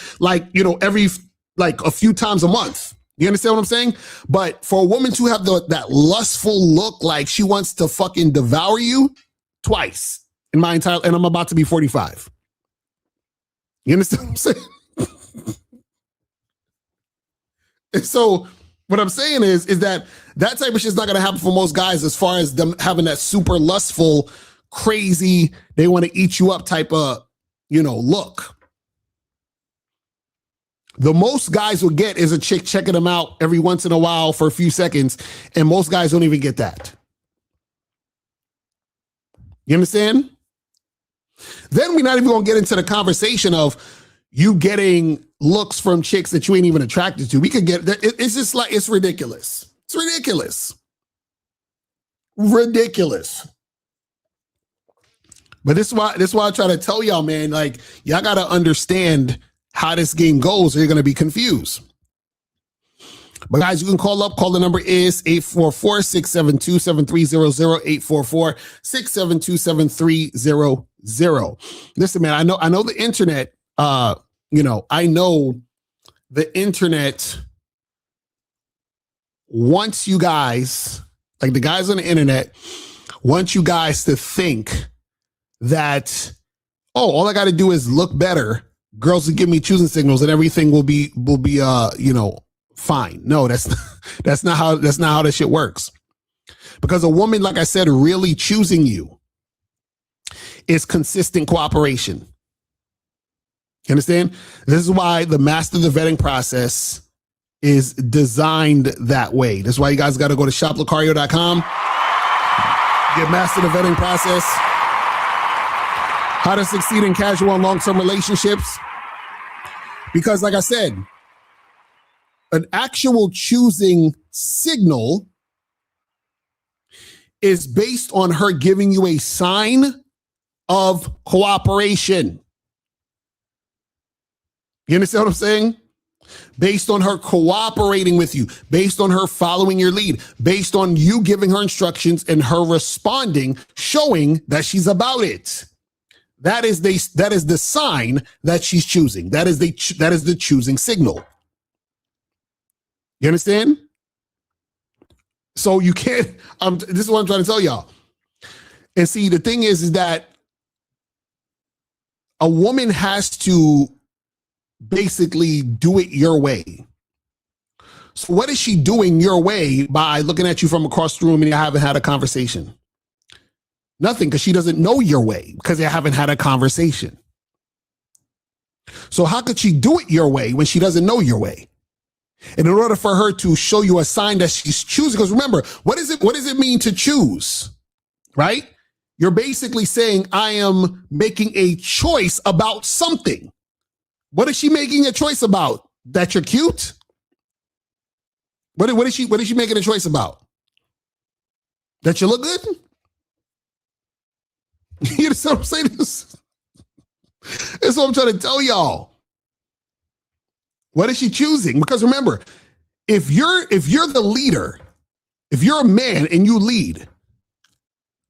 S10: every a few times a month. You understand what I'm saying? But for a woman to have that lustful look like she wants to fucking devour you twice in my entire, and I'm about to be 45. You understand what I'm saying? And so what I'm saying is that type of shit's not going to happen for most guys as far as them having that super lustful, crazy, they want to eat you up type of, look. The most guys will get is a chick checking them out every once in a while for a few seconds, and most guys don't even get that. You understand? Then we're not even going to get into the conversation of you getting looks from chicks that you ain't even attracted to. We could get, it's just like, it's ridiculous. It's ridiculous. Ridiculous. But this is why I try to tell y'all, man, like, y'all got to understand how this game goes, or you're going to be confused. But guys, you can call up. Call the number is 844-672-7300, 844-672-7300. Listen, man, I know the internet, I know the internet wants you guys, like the guys on the internet, want you guys to think that, all I got to do is look better. Girls will give me choosing signals and everything will be fine. No, that's not how this shit works. Because a woman, like I said, really choosing you is consistent cooperation. You understand? This is why the master the vetting process is designed that way. That's why you guys got to go to shoplocario.com, get master the vetting process, how to succeed in casual and long-term relationships. Because like I said, an actual choosing signal is based on her giving you a sign of cooperation. You understand what I'm saying? Based on her cooperating with you, based on her following your lead, based on you giving her instructions and her responding, showing that she's about it. That is the sign that she's choosing. That is the choosing signal. You understand? So you can't, this is what I'm trying to tell y'all. And see, the thing is that a woman has to basically do it your way. So what is she doing your way by looking at you from across the room and you haven't had a conversation? Nothing, because she doesn't know your way because you haven't had a conversation. So how could she do it your way when she doesn't know your way? And in order for her to show you a sign that she's choosing, because remember, what does it mean to choose? Right? You're basically saying, I am making a choice about something. What is she making a choice about? That you're cute? What is she making a choice about? That you look good? You know what I'm saying? This is what I'm trying to tell y'all. What is she choosing? Because remember, if you're the leader, if you're a man and you lead,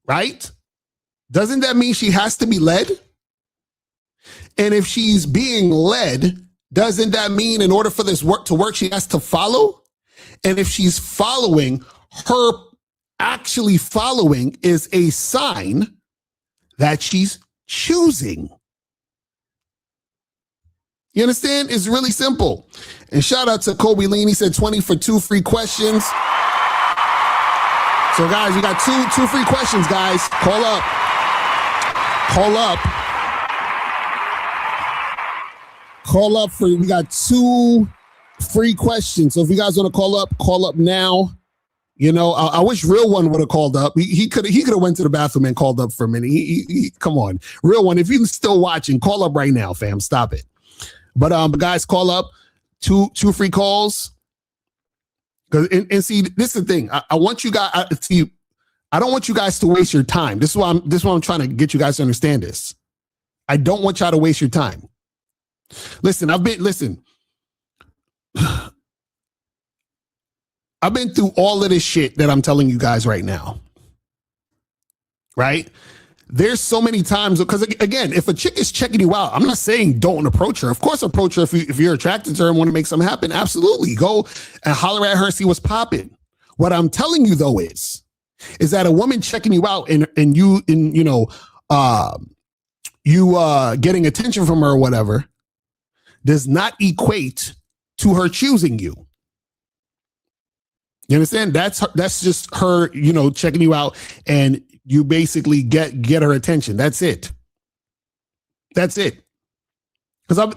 S10: right? Doesn't that mean she has to be led? And if she's being led, doesn't that mean in order for this work to work, she has to follow? And if she's following, her actually following is a sign that she's choosing. You understand? It's really simple. And shout out to Kobe Lean. He said 20 for 2 free questions. So guys, you got two free questions, guys. Call up. We got 2 free questions. So if you guys want to call up now. You know, I wish Real One would have called up. He could have went to the bathroom and called up for a minute. He come on, Real One. If you're still watching, call up right now, fam. Stop it. But guys, call up. 2 free calls. And see, this is the thing. I want you guys. I don't want you guys to waste your time. This is why I'm trying to get you guys to understand this. I don't want y'all to waste your time. Listen. I've been through all of this shit that I'm telling you guys right now. Right? There's so many times, because again, if a chick is checking you out, I'm not saying don't approach her. Of course, approach her if you're attracted to her and want to make something happen. Absolutely. Go and holler at her and see what's popping. What I'm telling you though is that a woman checking you out and you getting attention from her or whatever does not equate to her choosing you. You understand? That's just her, checking you out and you basically get her attention. That's it. Because I've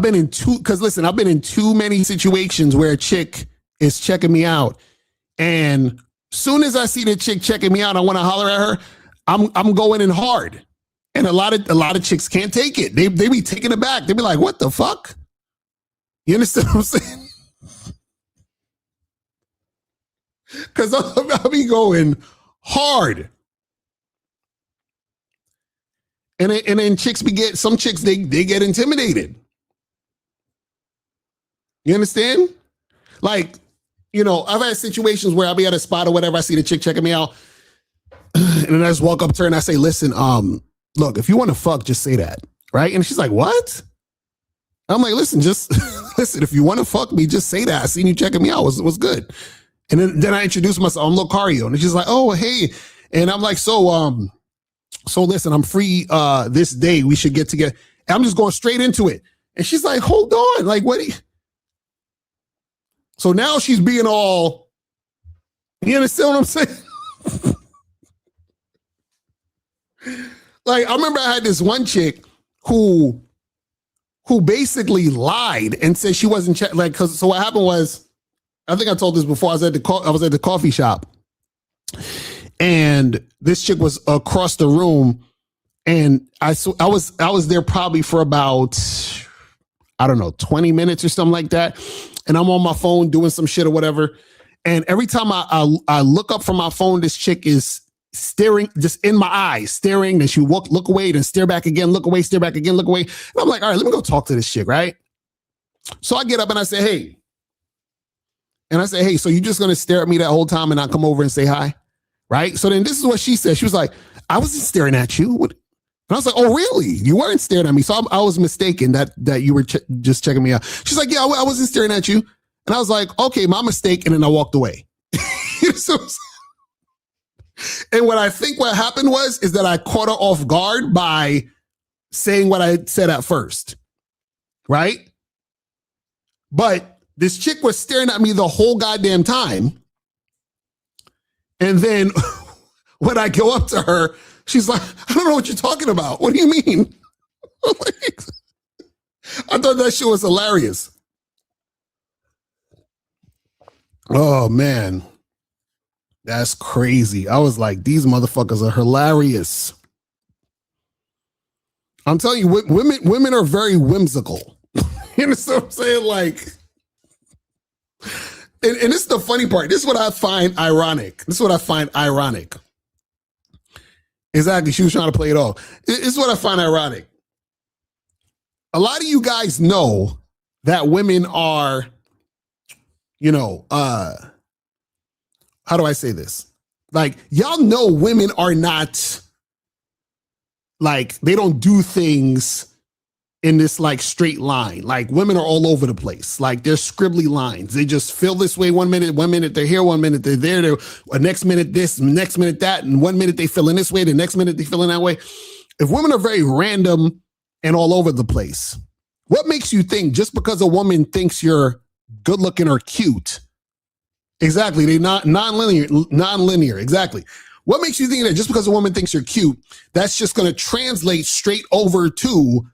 S10: been in too many situations where a chick is checking me out, and soon as I see the chick checking me out, I want to holler at her. I'm going in hard, and a lot of chicks can't take it. They be taking it back. They be like, "What the fuck?" You understand what I'm saying? Because I'll be going hard. And then some chicks, they get intimidated. You understand? Like, I've had situations where I'll be at a spot or whatever. I see the chick checking me out. And then I just walk up to her and I say, listen, look, if you want to fuck, just say that. Right? And she's like, what? I'm like, listen, just listen, if you want to fuck me, just say that. I seen you checking me out. What's good? And then I introduce myself. I'm Locario. And she's like, oh, hey. And I'm like, so listen, I'm free this day. We should get together. And I'm just going straight into it. And she's like, hold on. Like, what? So now she's being all, you understand what I'm saying? Like, I remember I had this one chick who basically lied and said she wasn't so what happened was, I think I told this before, I was at the coffee shop and this chick was across the room and I was there probably for about, I don't know, 20 minutes or something like that. And I'm on my phone doing some shit or whatever. And every time I look up from my phone, this chick is staring just in my eyes, staring. Then she look away, then stare back again, look away, stare back again, look away. And I'm like, all right, let me go talk to this chick, right? So I get up and I say, hey. And I say, hey, so you just going to stare at me that whole time and not come over and say hi? Right? So then this is what she said. She was like, I wasn't staring at you. What? And I was like, oh, really? You weren't staring at me. So I was mistaken that you were just checking me out. She's like, yeah, I wasn't staring at you. And I was like, okay, my mistake. And then I walked away. And what I think what happened is that I caught her off guard by saying what I said at first. Right? But this chick was staring at me the whole goddamn time. And then when I go up to her, she's like, I don't know what you're talking about. What do you mean? I thought that shit was hilarious. Oh, man. That's crazy. I was like, these motherfuckers are hilarious. I'm telling you, women are very whimsical. You know what I'm saying? Like, and this is the funny part. This is what I find ironic. Exactly. She was trying to play it off. This is what I find ironic. A lot of you guys know that women are, how do I say this? Like, y'all know women are not, like, they don't do things in this, like, straight line. Like, women are all over the place. Like, they're scribbly lines. They just feel this way one minute they're here, 1 minute they're there, the next minute this, next minute that, and 1 minute they feel in this way, the next minute they feel in that way. If women are very random and all over the place, what makes you think just because a woman thinks you're good looking or cute, exactly, they're not non-linear, exactly. What makes you think that just because a woman thinks you're cute, that's just going to translate straight over to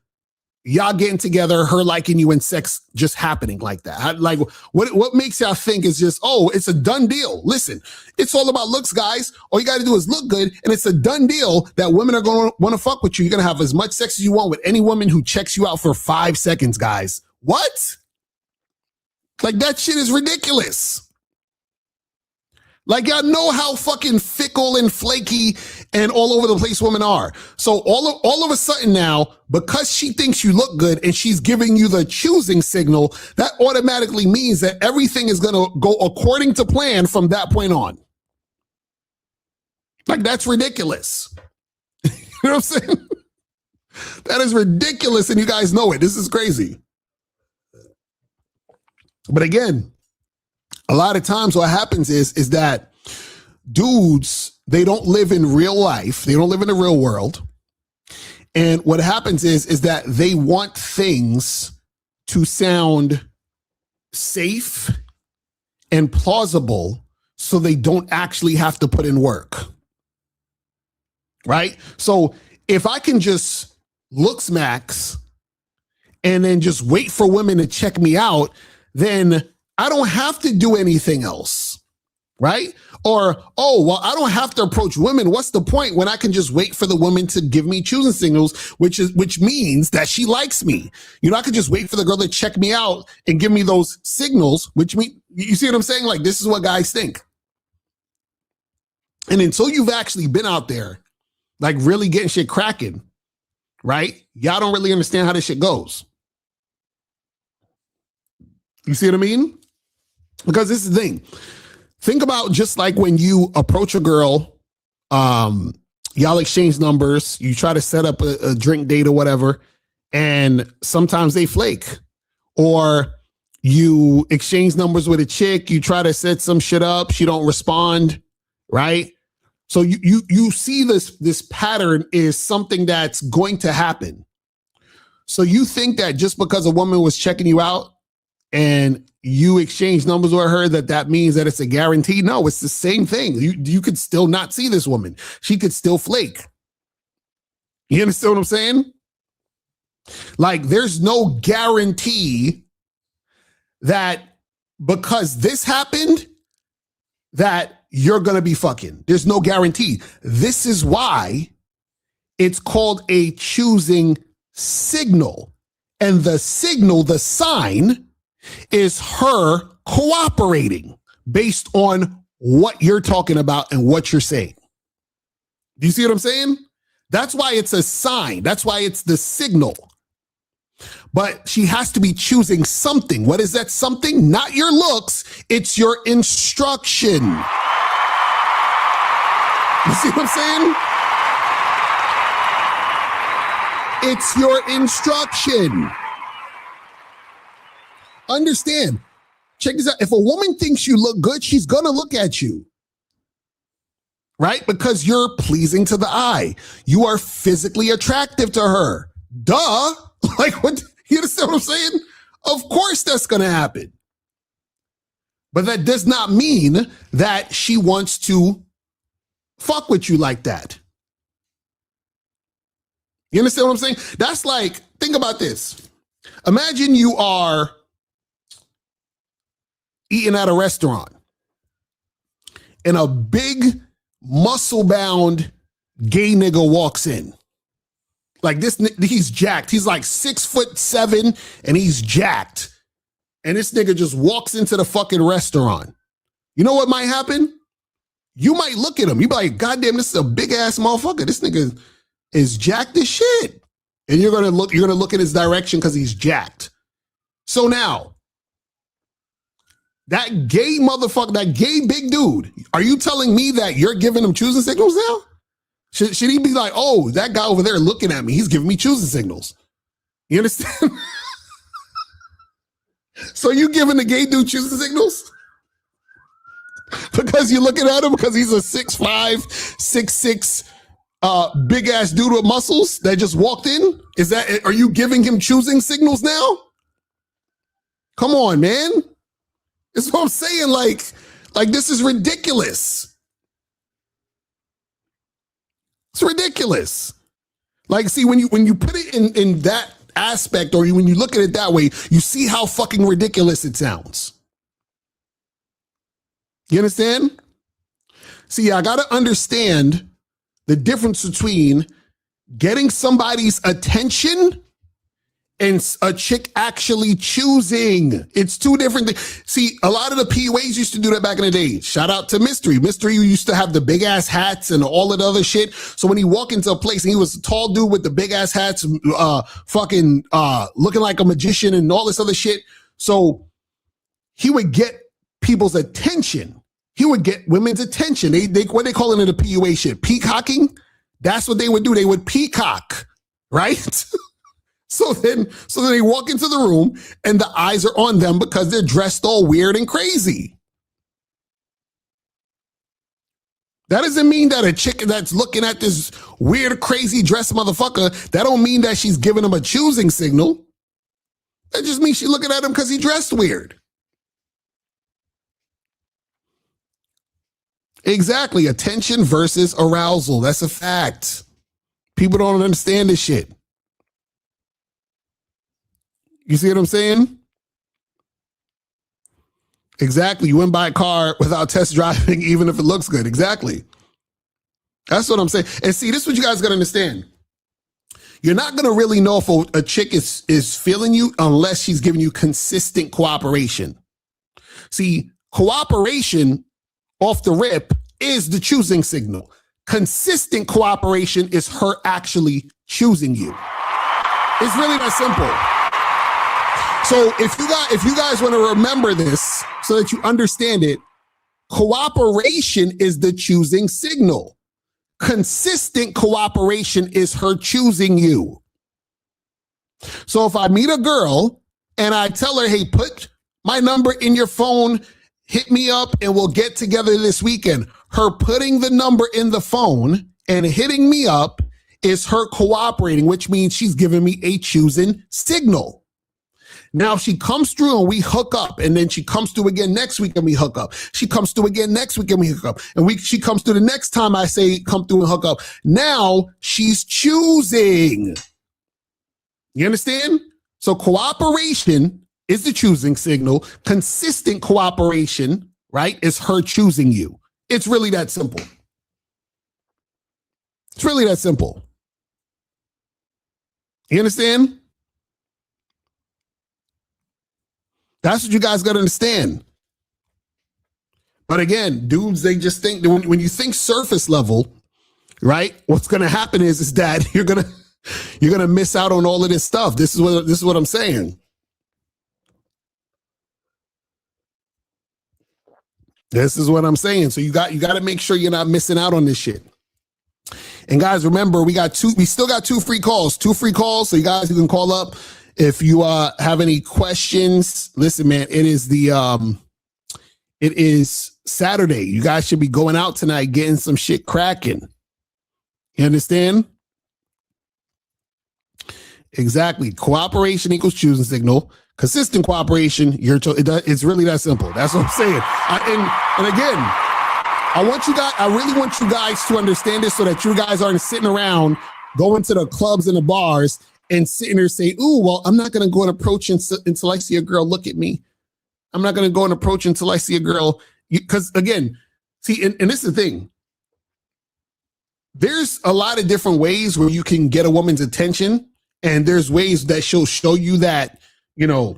S10: y'all getting together, her liking you, and sex just happening like that? Like, what makes y'all think is just, oh, it's a done deal? Listen, it's all about looks, guys. All you got to do is look good, and it's a done deal that women are going to want to fuck with you. You're going to have as much sex as you want with any woman who checks you out for 5 seconds, guys. What? Like, that shit is ridiculous. Like, y'all know how fucking fickle and flaky and all over the place women are. So all of a sudden now, because she thinks you look good and she's giving you the choosing signal, that automatically means that everything is going to go according to plan from that point on. Like, that's ridiculous. You know what I'm saying? That is ridiculous, and you guys know it. This is crazy. But again, a lot of times what happens is that dudes, they don't live in real life. They don't live in the real world. And what happens is that they want things to sound safe and plausible so they don't actually have to put in work. Right? So if I can just looks max and then just wait for women to check me out, then I don't have to do anything else, right? Or, oh, well, I don't have to approach women. What's the point when I can just wait for the woman to give me choosing signals, which means that she likes me? I could just wait for the girl to check me out and give me those signals, which mean, you see what I'm saying? Like, this is what guys think. And until you've actually been out there, like really getting shit cracking, right? Y'all don't really understand how this shit goes. You see what I mean? Because this is the thing. Think about just like when you approach a girl, y'all exchange numbers, you try to set up a drink date or whatever, and sometimes they flake. Or you exchange numbers with a chick, you try to set some shit up, she don't respond, right? So you see this pattern is something that's going to happen. So you think that just because a woman was checking you out and you exchange numbers with her, that means that it's a guarantee? No, it's the same thing. You could still not see this woman. She could still flake. You understand what I'm saying? Like, there's no guarantee that because this happened, that you're going to be fucking. There's no guarantee. This is why it's called a choosing signal. And the signal, the sign, is her cooperating based on what you're talking about and what you're saying. Do you see what I'm saying? That's why it's a sign. That's why it's the signal. But she has to be choosing something. What is that something? Not your looks. It's your instruction. You see what I'm saying? It's your instruction. Understand. Check this out. If a woman thinks you look good, she's going to look at you. Right? Because you're pleasing to the eye. You are physically attractive to her. Duh. Like, what? You understand what I'm saying? Of course that's going to happen. But that does not mean that she wants to fuck with you like that. You understand what I'm saying? That's like, think about this. Imagine you are eating at a restaurant and a big muscle-bound gay nigga walks in. Like this, he's jacked. He's like 6'7" and he's jacked. And this nigga just walks into the fucking restaurant. You know what might happen? You might look at him. You be like, God damn, this is a big ass motherfucker. This nigga is jacked as shit. And you're gonna look in his direction because he's jacked. So now, that gay motherfucker, that gay big dude, are you telling me that you're giving him choosing signals now? Should he be like, oh, that guy over there looking at me, he's giving me choosing signals? You understand? So you giving the gay dude choosing signals? Because you're looking at him because he's a 6'5", 6'6", big ass dude with muscles that just walked in? Are you giving him choosing signals now? Come on, man. That's what I'm saying. Like this is ridiculous. It's ridiculous. Like, see, when you put it in that aspect, or when you look at it that way, you see how fucking ridiculous it sounds. You understand? See, I got to understand the difference between getting somebody's attention and a chick actually choosing. It's two different things. See, a lot of the PUAs used to do that back in the day. Shout out to Mystery. Mystery used to have the big ass hats and all of the other shit. So when he walked into a place and he was a tall dude with the big ass hats, looking like a magician and all this other shit. So he would get people's attention. He would get women's attention. They what they call it in the PUA shit, peacocking. That's what they would do. They would peacock, right? So then they walk into the room and the eyes are on them because they're dressed all weird and crazy. That doesn't mean that a chick that's looking at this weird, crazy dressed motherfucker, that don't mean that she's giving him a choosing signal. That just means she's looking at him because he dressed weird. Exactly. Attention versus arousal. That's a fact. People don't understand this shit. You see what I'm saying? Exactly. You went buy a car without test driving, even if it looks good. Exactly. That's what I'm saying. And see, this is what you guys got to understand. You're not going to really know if a chick is feeling you unless she's giving you consistent cooperation. See, cooperation off the rip is the choosing signal. Consistent cooperation is her actually choosing you. It's really that simple. So if you guys want to remember this so that you understand it, cooperation is the choosing signal. Consistent cooperation is her choosing you. So if I meet a girl and I tell her, hey, put my number in your phone, hit me up, and we'll get together this weekend. Her putting the number in the phone and hitting me up is her cooperating, which means she's giving me a choosing signal. Now, if she comes through and we hook up, and then she comes through again next week and we hook up. She comes through again next week and we hook up. And she comes through the next time I say come through and hook up. Now she's choosing. You understand? So cooperation is the choosing signal. Consistent cooperation, right, is her choosing you. It's really that simple. It's really that simple. You understand? That's what you guys got to understand. But again, dudes, they just think that when you think surface level, right? What's going to happen is that you're going to miss out on all of this stuff. This is what I'm saying. This is what I'm saying. So you got to make sure you're not missing out on this shit. And guys, remember, we still got two free calls. So you guys can call up if you have any questions. Listen, man, it is Saturday. You guys should be going out tonight, getting some shit cracking. You understand? Exactly. Cooperation equals choosing signal. Consistent cooperation, it's really that simple. That's what I'm saying. And again, I really want you guys to understand this so that you guys aren't sitting around going to the clubs and the bars and sitting there saying, ooh, well, I'm not going to go and approach until I see a girl look at me. I'm not going to go and approach until I see a girl. Because again, see, and this is the thing. There's a lot of different ways where you can get a woman's attention. And there's ways that she'll show you that, you know,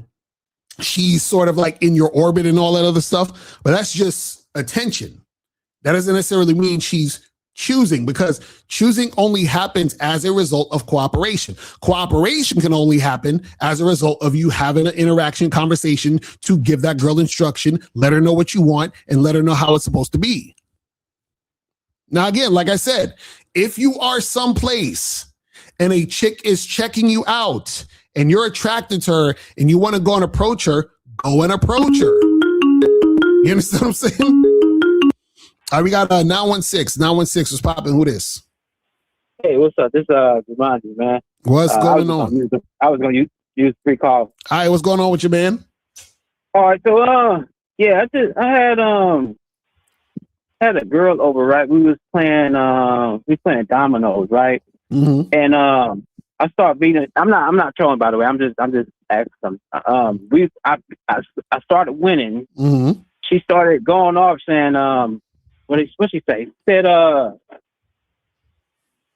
S10: she's sort of like in your orbit and all that other stuff. But that's just attention. That doesn't necessarily mean she's choosing, because choosing only happens as a result of cooperation. Cooperation can only happen as a result of you having an interaction, conversation to give that girl instruction, let her know what you want, and let her know how it's supposed to be. Now, again, like I said, if you are someplace and a chick is checking you out and you're attracted to her and you want to go and approach her, go and approach her. You understand what I'm saying? All right, we got 916. 916 was popping. Who this?
S13: Hey, what's up? This is Jumanji, man.
S10: What's going on?
S13: I was going to use free call.
S10: All right, what's going on with you, man?
S13: All right, so yeah, I had a girl over, right? We was playing dominoes, right?
S10: Mm-hmm.
S13: And I start beating. I'm not trolling, by the way. I'm just asking. I started winning.
S10: Mm-hmm.
S13: She started going off saying, what she say? Said, trying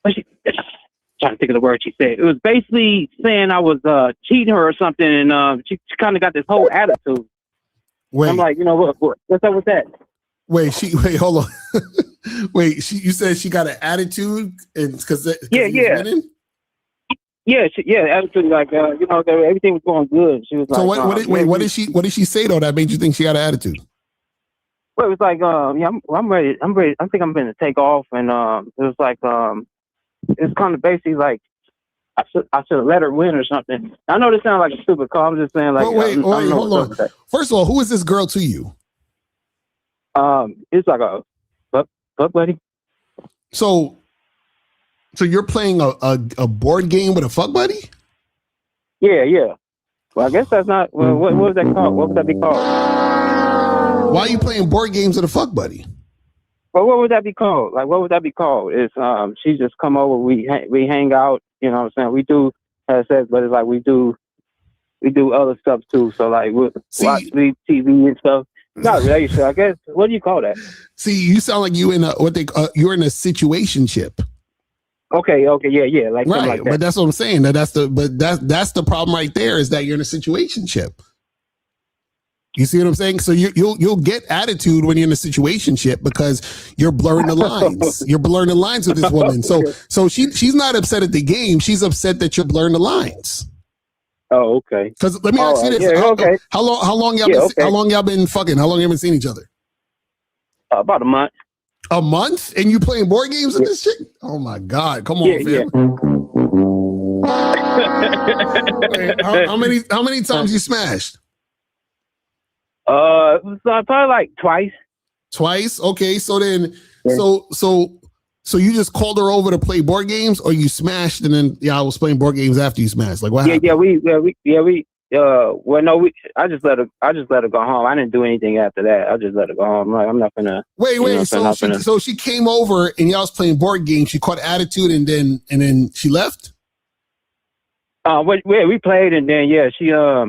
S13: to think of the word she said. It was basically saying I was cheating her or something, and she kind of got this whole attitude.
S10: Wait,
S13: I'm like, you know what's up with that?
S10: Wait, hold on. Wait, you said she got an attitude, and because
S13: yeah.
S10: Winning?
S13: Yeah, attitude, like everything was going good. She was
S10: so
S13: like,
S10: what did she say though that made you think she had an attitude?
S13: Well, it was like, I'm ready. I think I'm going to take off, and it was like, it's kind of basically like I should have let her win or something. I know this sounds like a stupid call. I'm just saying, like,
S10: wait, hold on. First of all, who is this girl to you?
S13: It's like a fuck buddy.
S10: So you're playing a board game with a fuck buddy?
S13: Yeah. Well, I guess that's not. Well, what was that called? What would that be called?
S10: Why are you playing board games with a fuck buddy?
S13: Well, what would that be called? Like, what would that be called? It's she just come over. We hang out. You know what I'm saying? We do have sex, but it's like we do other stuff too. So like we watch TV and stuff. Not relationship, I guess. What do you call that?
S10: See, you sound like you in you're in a situationship.
S13: Okay, yeah, like
S10: right.
S13: Like that.
S10: But that's what I'm saying. That's the problem right there, is that you're in a situationship. You see what I'm saying? So you'll get attitude when you're in a situationship because you're blurring the lines. You're blurring the lines with this woman. So she's not upset at the game. She's upset that you're blurring the lines.
S13: Oh, okay.
S10: Because let me ask you this:
S13: okay.
S10: how long y'all been fucking? How long y'all been seeing each other?
S13: About a month.
S10: A month, and you playing board games with this chick? Oh my God! Come on, fam. Wait, how many times you smashed?
S13: Probably like twice.
S10: Twice? Okay, so then, so you just called her over to play board games, or you smashed and then I was playing board games after you smashed? Like what happened? I just let her go home. I didn't do anything after that. I just let her go home. I'm not gonna wait. So she came over and y'all was playing board games. She caught attitude and then she left.
S13: We played and then she I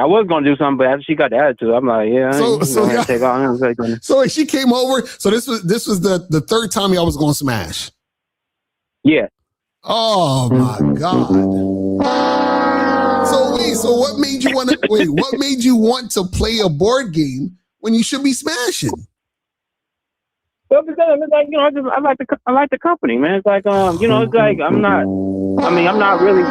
S13: was gonna do something, but after she got the attitude, I'm like
S10: So she came over. So this was the third time y'all was gonna smash.
S13: Yeah.
S10: Oh my God. So what made you want to play a board game when you should be smashing?
S13: Well, because it's like, I like the company, man. It's like it's like I'm not really.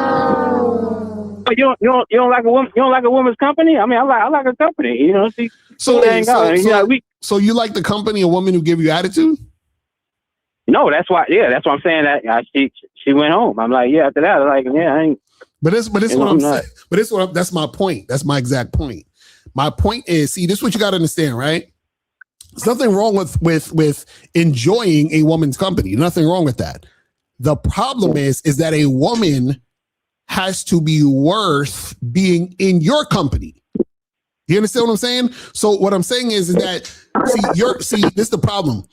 S13: You don't like a woman? You don't like a woman's company? I mean, I like a company.
S10: So you like the company, a woman who give you attitude?
S13: No, that's why. Yeah, that's what I'm saying. That she went home. I'm like, after that, I ain't.
S10: But this what I'm saying. But that's my point. That's my exact point. My point is, see, this is what you got to understand, right? There's nothing wrong with enjoying a woman's company. Nothing wrong with that. The problem is that a woman has to be worth being in your company. You understand what I'm saying? So what I'm saying is that this is the problem.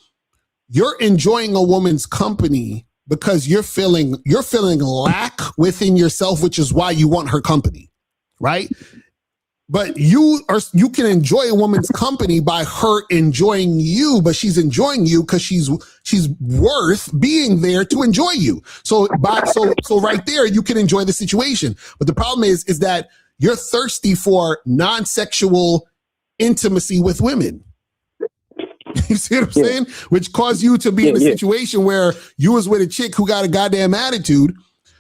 S10: You're enjoying a woman's company because you're feeling lack within yourself, which is why you want her company, right? But you can enjoy a woman's company by her enjoying you, but she's enjoying you because she's worth being there to enjoy you. So right there, you can enjoy the situation. But the problem is that you're thirsty for non-sexual intimacy with women. You see what I'm saying? Which caused you to be in a situation where you was with a chick who got a goddamn attitude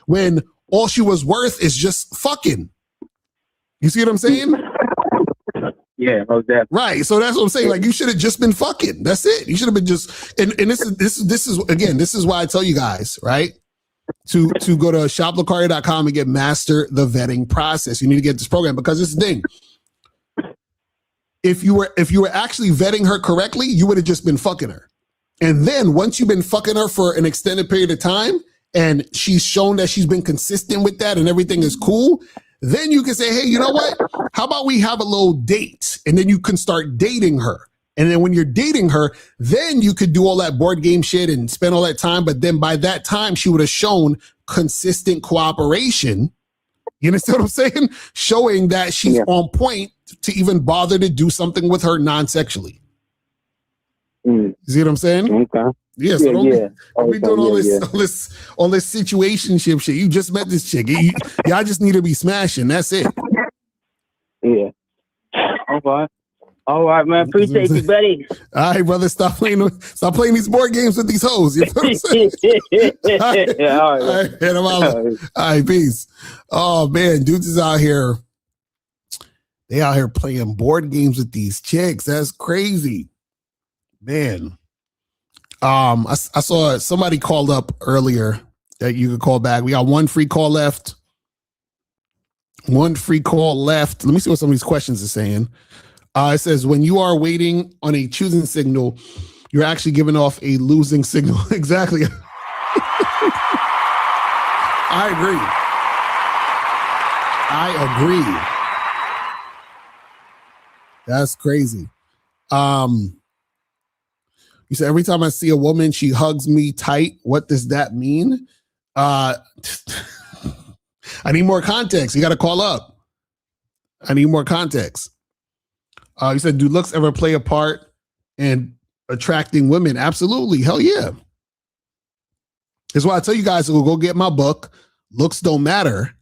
S10: when all she was worth is just fucking. You see what I'm saying?
S13: Yeah, most definitely.
S10: Right. So that's what I'm saying. Like you should have just been fucking. That's it. You should have been just. And this is why I tell you guys, right? To go to shoplocario.com and get master the vetting process. You need to get this program because it's the thing. If you were actually vetting her correctly, you would have just been fucking her. And then once you've been fucking her for an extended period of time, and she's shown that she's been consistent with that and everything is cool, then you can say, hey, you know what? How about we have a little date? And then you can start dating her. And then when you're dating her, then you could do all that board game shit and spend all that time. But then by that time, she would have shown consistent cooperation. You understand what I'm saying? Showing that she's on point to even bother to do something with her non-sexually. You see what I'm saying?
S13: Okay.
S10: Yeah, so don't be doing all this situationship shit. You just met this chick. Y'all just need to be smashing. That's it.
S13: Yeah. All right, man. Appreciate you, buddy.
S10: All right, brother. Stop playing these board games with these hoes. You know what I'm saying? All right, man. I'm out. All right, peace. Oh man, dudes is out here. They out here playing board games with these chicks. That's crazy, man. I saw somebody called up earlier that you could call back. We got one free call left. Let me see what some of these questions are saying. It says, when you are waiting on a choosing signal, you're actually giving off a losing signal. Exactly. I agree. That's crazy. You said, every time I see a woman, she hugs me tight. What does that mean? I need more context. You got to call up. I need more context. You said, do looks ever play a part in attracting women? Absolutely. Hell yeah. That's why I tell you guys to go get my book, Looks Don't Matter,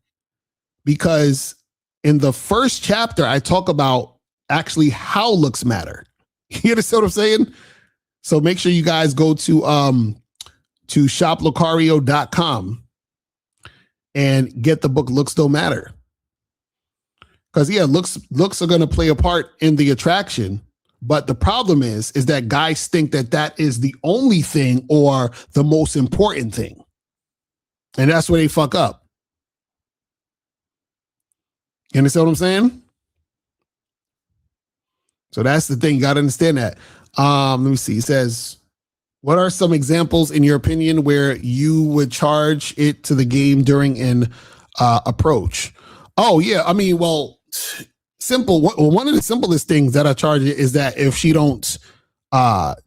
S10: because in the first chapter, I talk about actually how looks matter. You understand what I'm saying? So make sure you guys go to shoplocario.com and get the book Looks Don't Matter. Because looks are going to play a part in the attraction, but the problem is that guys think that is the only thing or the most important thing. And that's where they fuck up. You understand what I'm saying? So that's the thing. You got to understand that. Let me see. He says, what are some examples in your opinion where you would charge it to the game during an approach? Oh, yeah. I mean, well, simple. One of the simplest things that I charge it is that if she don't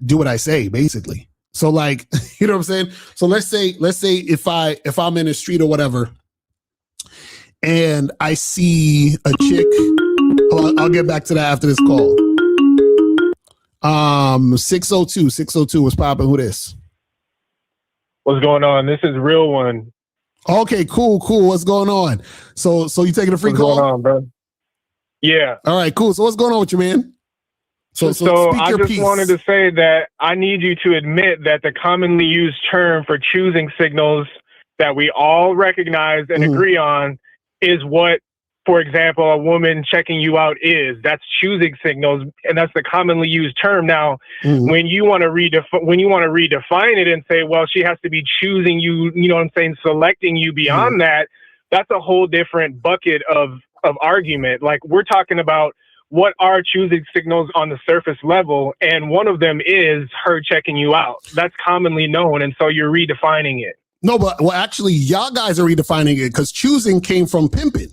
S10: do what I say, basically. So like, you know what I'm saying? So let's say if I'm in the street or whatever, and I see a chick, I'll get back to that after this call. 602 was popping. Who this?
S14: What's going on? This is Real One.
S10: Okay, cool. What's going on? So you taking a free call?
S14: What's going on, bro? Yeah.
S10: All right, cool. So what's going on with you, man? So
S14: I just wanted to say that I need you to admit that the commonly used term for choosing signals that we all recognize and agree on is what, for example, a woman checking you out is. That's choosing signals, and that's the commonly used term. Now, when you want to redefine it and say, well, she has to be choosing you, you know what I'm saying, selecting you beyond that, that's a whole different bucket of argument. Like, we're talking about what are choosing signals on the surface level, and one of them is her checking you out. That's commonly known, and so you're redefining it.
S10: No, but well, actually, y'all guys are redefining it because choosing came from pimping.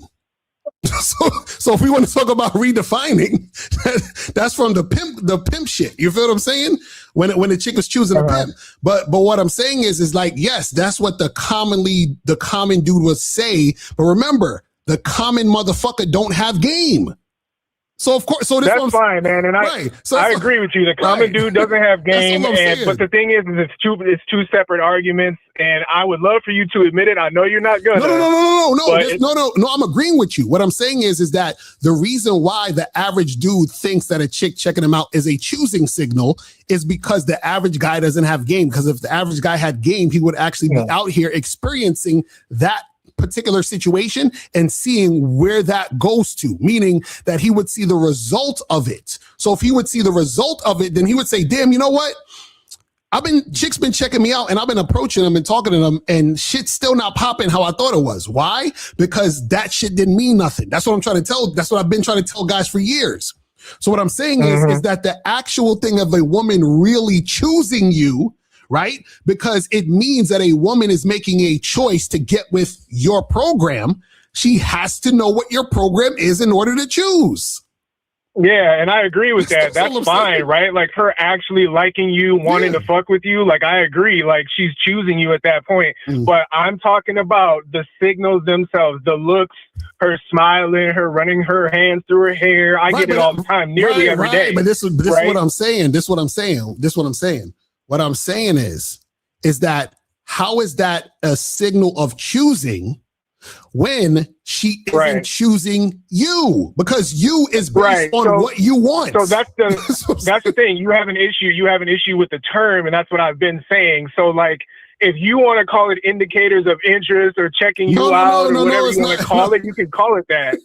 S10: So if we want to talk about redefining, that's from the pimp shit. You feel what I'm saying? When the chick is choosing a pimp. But what I'm saying is like, yes, that's what the common dude would say. But remember, the common motherfucker don't have game. So of course, so
S14: that's fine, man, and I agree with you. The common dude doesn't have game, but the thing is it's two separate arguments, and I would love for you to admit it. I know you're not gonna.
S10: No. I'm agreeing with you. What I'm saying is that the reason why the average dude thinks that a chick checking him out is a choosing signal is because the average guy doesn't have game. Because if the average guy had game, he would actually be out here experiencing that particular situation and seeing where that goes to, meaning that he would see the result of it. So if he would see the result of it, then he would say, damn, you know what? Chicks been checking me out and I've been approaching them and talking to them and shit's still not popping how I thought it was. Why? Because that shit didn't mean nothing. That's what I'm trying to tell. That's what I've been trying to tell guys for years. So what I'm saying is that the actual thing of a woman really choosing you, right? Because it means that a woman is making a choice to get with your program. She has to know what your program is in order to choose.
S14: Yeah, and I agree with that. That's fine, right? Like her actually liking you, wanting to fuck with you. Like I agree. Like she's choosing you at that point. But I'm talking about the signals themselves, the looks, her smiling, her running her hands through her hair. I get it all the time, nearly every day.
S10: But this is what I'm saying. What I'm saying is that how is that a signal of choosing when she isn't choosing you? Because you is based on what you want.
S14: So that's the thing. You have an issue with the term, and that's what I've been saying. So like, if you want to call it indicators of interest or checking you out or whatever you want to call it, you can call it that.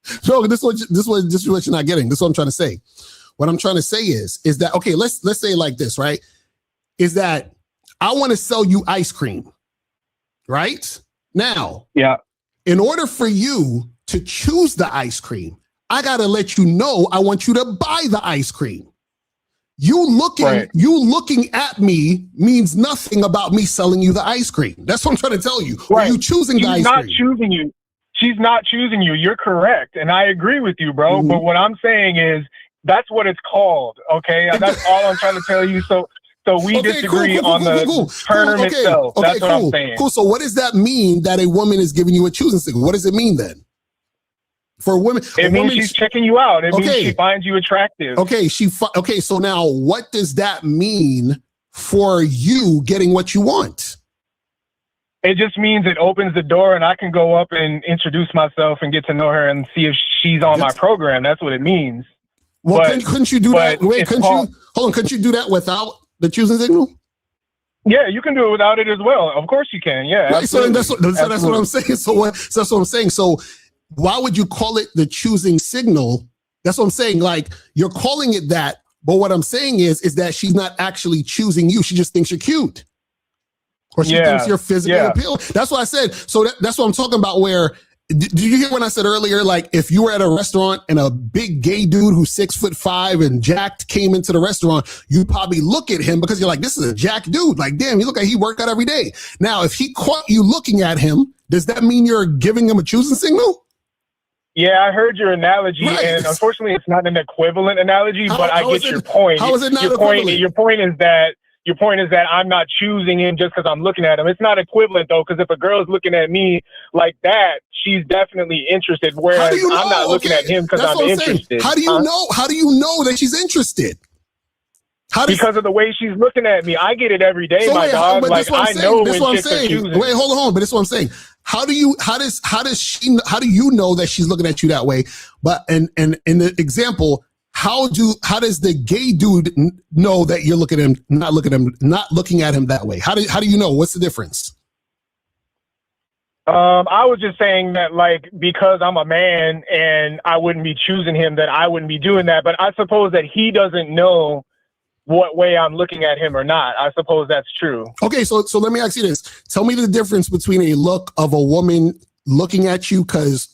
S10: So this is what you're not getting. This is what I'm trying to say. What I'm trying to say is that, okay, let's say it like this, right? Is that I want to sell you ice cream, right? Now, in order for you to choose the ice cream, I got to let you know I want you to buy the ice cream. You looking at me means nothing about me selling you the ice cream. That's what I'm trying to tell you. Are you choosing the ice cream?
S14: She's not choosing you. She's not choosing you. You're correct. And I agree with you, bro. But what I'm saying is that's what it's called. Okay. That's all I'm trying to tell you. So we disagree on the term itself. That's what I'm saying.
S10: Cool. So what does that mean that a woman is giving you a choosing signal? What does it mean then? For women,
S14: it means she's checking you out. It means she finds you attractive.
S10: Okay. So now what does that mean for you getting what you want?
S14: It just means it opens the door and I can go up and introduce myself and get to know her and see if she's on my program. That's what it means.
S9: Well, couldn't you do that? Wait, couldn't you do that without the choosing signal?
S14: Yeah, you can do it without it as well. Of course you can. Yeah.
S9: Right. So that's what I'm saying. So that's what I'm saying. So why would you call it the choosing signal? That's what I'm saying. Like, you're calling it that, but what I'm saying is that she's not actually choosing you. She just thinks you're cute, or she thinks you're physically appealing. That's what I said. So that's what I'm talking about. Where did you hear when I said earlier, like, if you were at a restaurant and a big gay dude who's 6'5" and jacked came into the restaurant, you probably look at him because you're like, this is a jacked dude. Like, damn, you look like he worked out every day. Now, if he caught you looking at him, does that mean you're giving him a choosing signal?
S14: Yeah, I heard your analogy, and unfortunately, it's not an equivalent analogy. But I get your point.
S9: How is it not equivalent?
S14: Your point is that I'm not choosing him just because I'm looking at him. It's not equivalent though, because if a girl's looking at me like that, she's definitely interested. Whereas I'm not looking at him because I'm interested.
S9: How do you know? How do you know that she's interested?
S14: Because of the way she's looking at me. I get it every day, my dog. Like, I know when chicks are choosing.
S9: Wait, hold on. But this is what I'm saying. How do you know that she's looking at you that way? But and in the example, how does the gay dude know that you're looking at him, not looking at him that way? How do you know? What's the difference?
S14: I was just saying that, like, because I'm a man and I wouldn't be choosing him, that I wouldn't be doing that. But I suppose that he doesn't know what way I'm looking at him or not. I suppose that's true.
S9: Okay, so let me ask you this. Tell me the difference between a look of a woman looking at you because